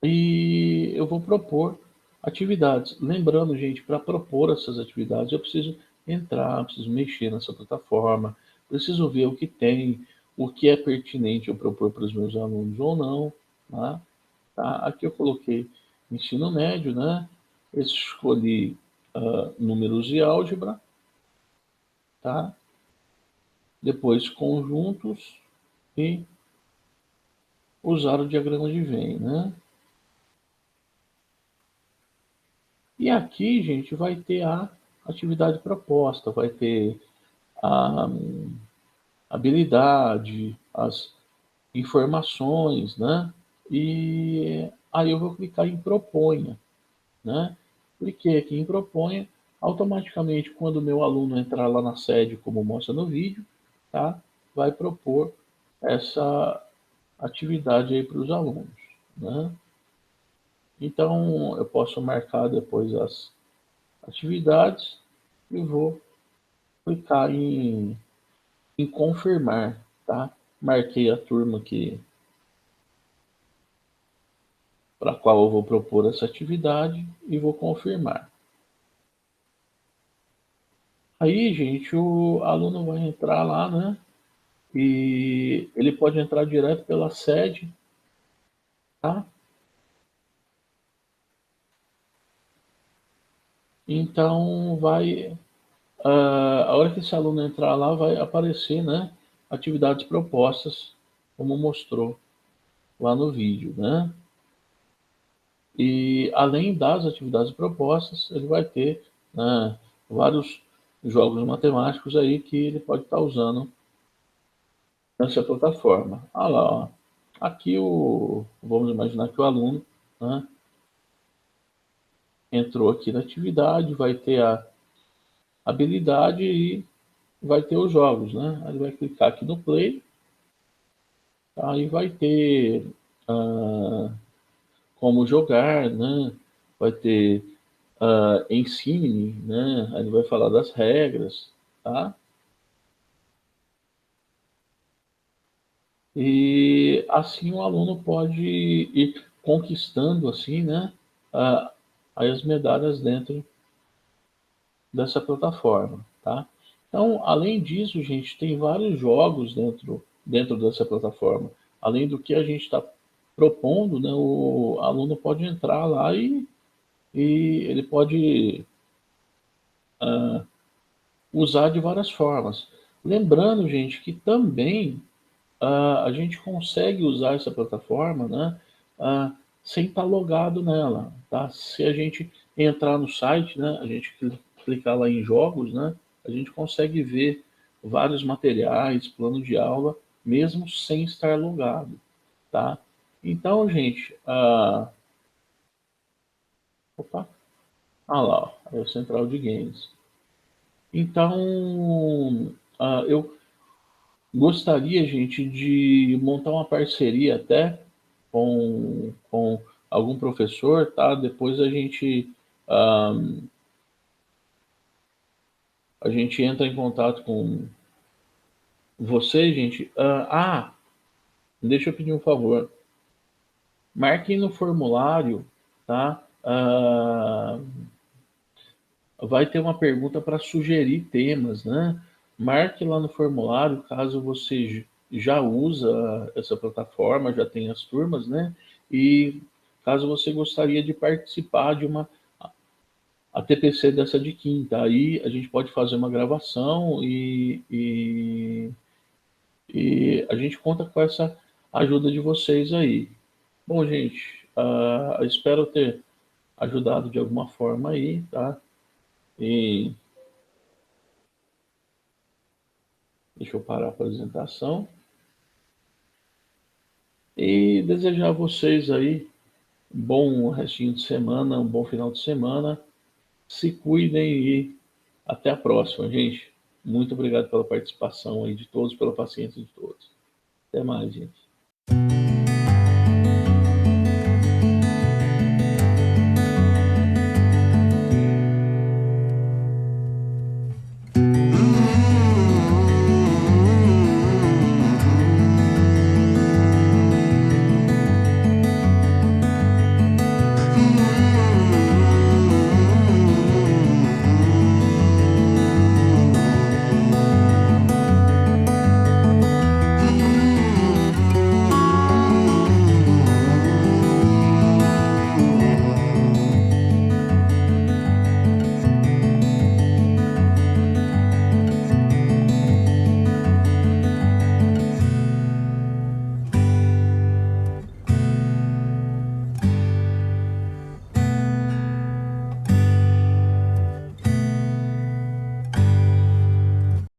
E eu vou propor atividades. Lembrando, gente, para propor essas atividades, eu preciso entrar, preciso mexer nessa plataforma, preciso ver o que tem, o que é pertinente eu propor para os meus alunos ou não, tá? Aqui eu coloquei ensino médio, né? Escolhi números e álgebra, tá? Depois conjuntos e usar o diagrama de Venn, né? E aqui, gente, vai ter a atividade proposta, vai ter a habilidade, as informações, né? E aí eu vou clicar em proponha, né? Cliquei aqui em proponha, automaticamente quando o meu aluno entrar lá na sede, como mostra no vídeo, tá? Vai propor essa atividade aí para os alunos, né? Então eu posso marcar depois as atividades e vou clicar em confirmar, tá? Marquei a turma que para a qual eu vou propor essa atividade e vou confirmar. Aí, gente, o aluno vai entrar lá, né? E ele pode entrar direto pela sede, tá? Então, a hora que esse aluno entrar lá, vai aparecer, né? Atividades propostas, como mostrou lá no vídeo, né? E além das atividades propostas, ele vai ter, né, vários jogos matemáticos aí que ele pode estar usando nessa plataforma. Ah lá, ó. Aqui vamos imaginar que o aluno, né, entrou aqui na atividade, vai ter habilidade e vai ter os jogos, né? Aí vai clicar aqui no Play, aí vai ter como jogar, né? Vai ter ensine, né? Aí vai falar das regras, tá? E assim o aluno pode ir conquistando, assim, né? Aí as medalhas dentro dessa plataforma, tá? Então, além disso, gente, tem vários jogos dentro dessa plataforma. Além do que a gente está propondo, né, o aluno pode entrar lá e ele pode usar de várias formas. Lembrando, gente, que também a gente consegue usar essa plataforma, né, sem estar logado nela, tá? Se a gente entrar no site, né, a gente clicar lá em jogos, né, a gente consegue ver vários materiais, plano de aula, mesmo sem estar logado, tá? Então, gente, opa, lá, ó, é o Central de Games. Então, eu gostaria, gente, de montar uma parceria até com algum professor, tá? Depois a gente entra em contato com você, gente. Deixa eu pedir um favor. Marquem no formulário, tá? Vai ter uma pergunta para sugerir temas, né? Marque lá no formulário, caso você já usa essa plataforma, já tem as turmas, né? E caso você gostaria de participar de uma a TPC dessa de quinta, aí a gente pode fazer uma gravação e a gente conta com essa ajuda de vocês aí. Bom, gente, espero ter ajudado de alguma forma aí, tá? E deixa eu parar a apresentação. E desejar a vocês aí um bom restinho de semana, um bom final de semana. Se cuidem e até a próxima, gente. Muito obrigado pela participação aí de todos, pela paciência de todos. Até mais, gente.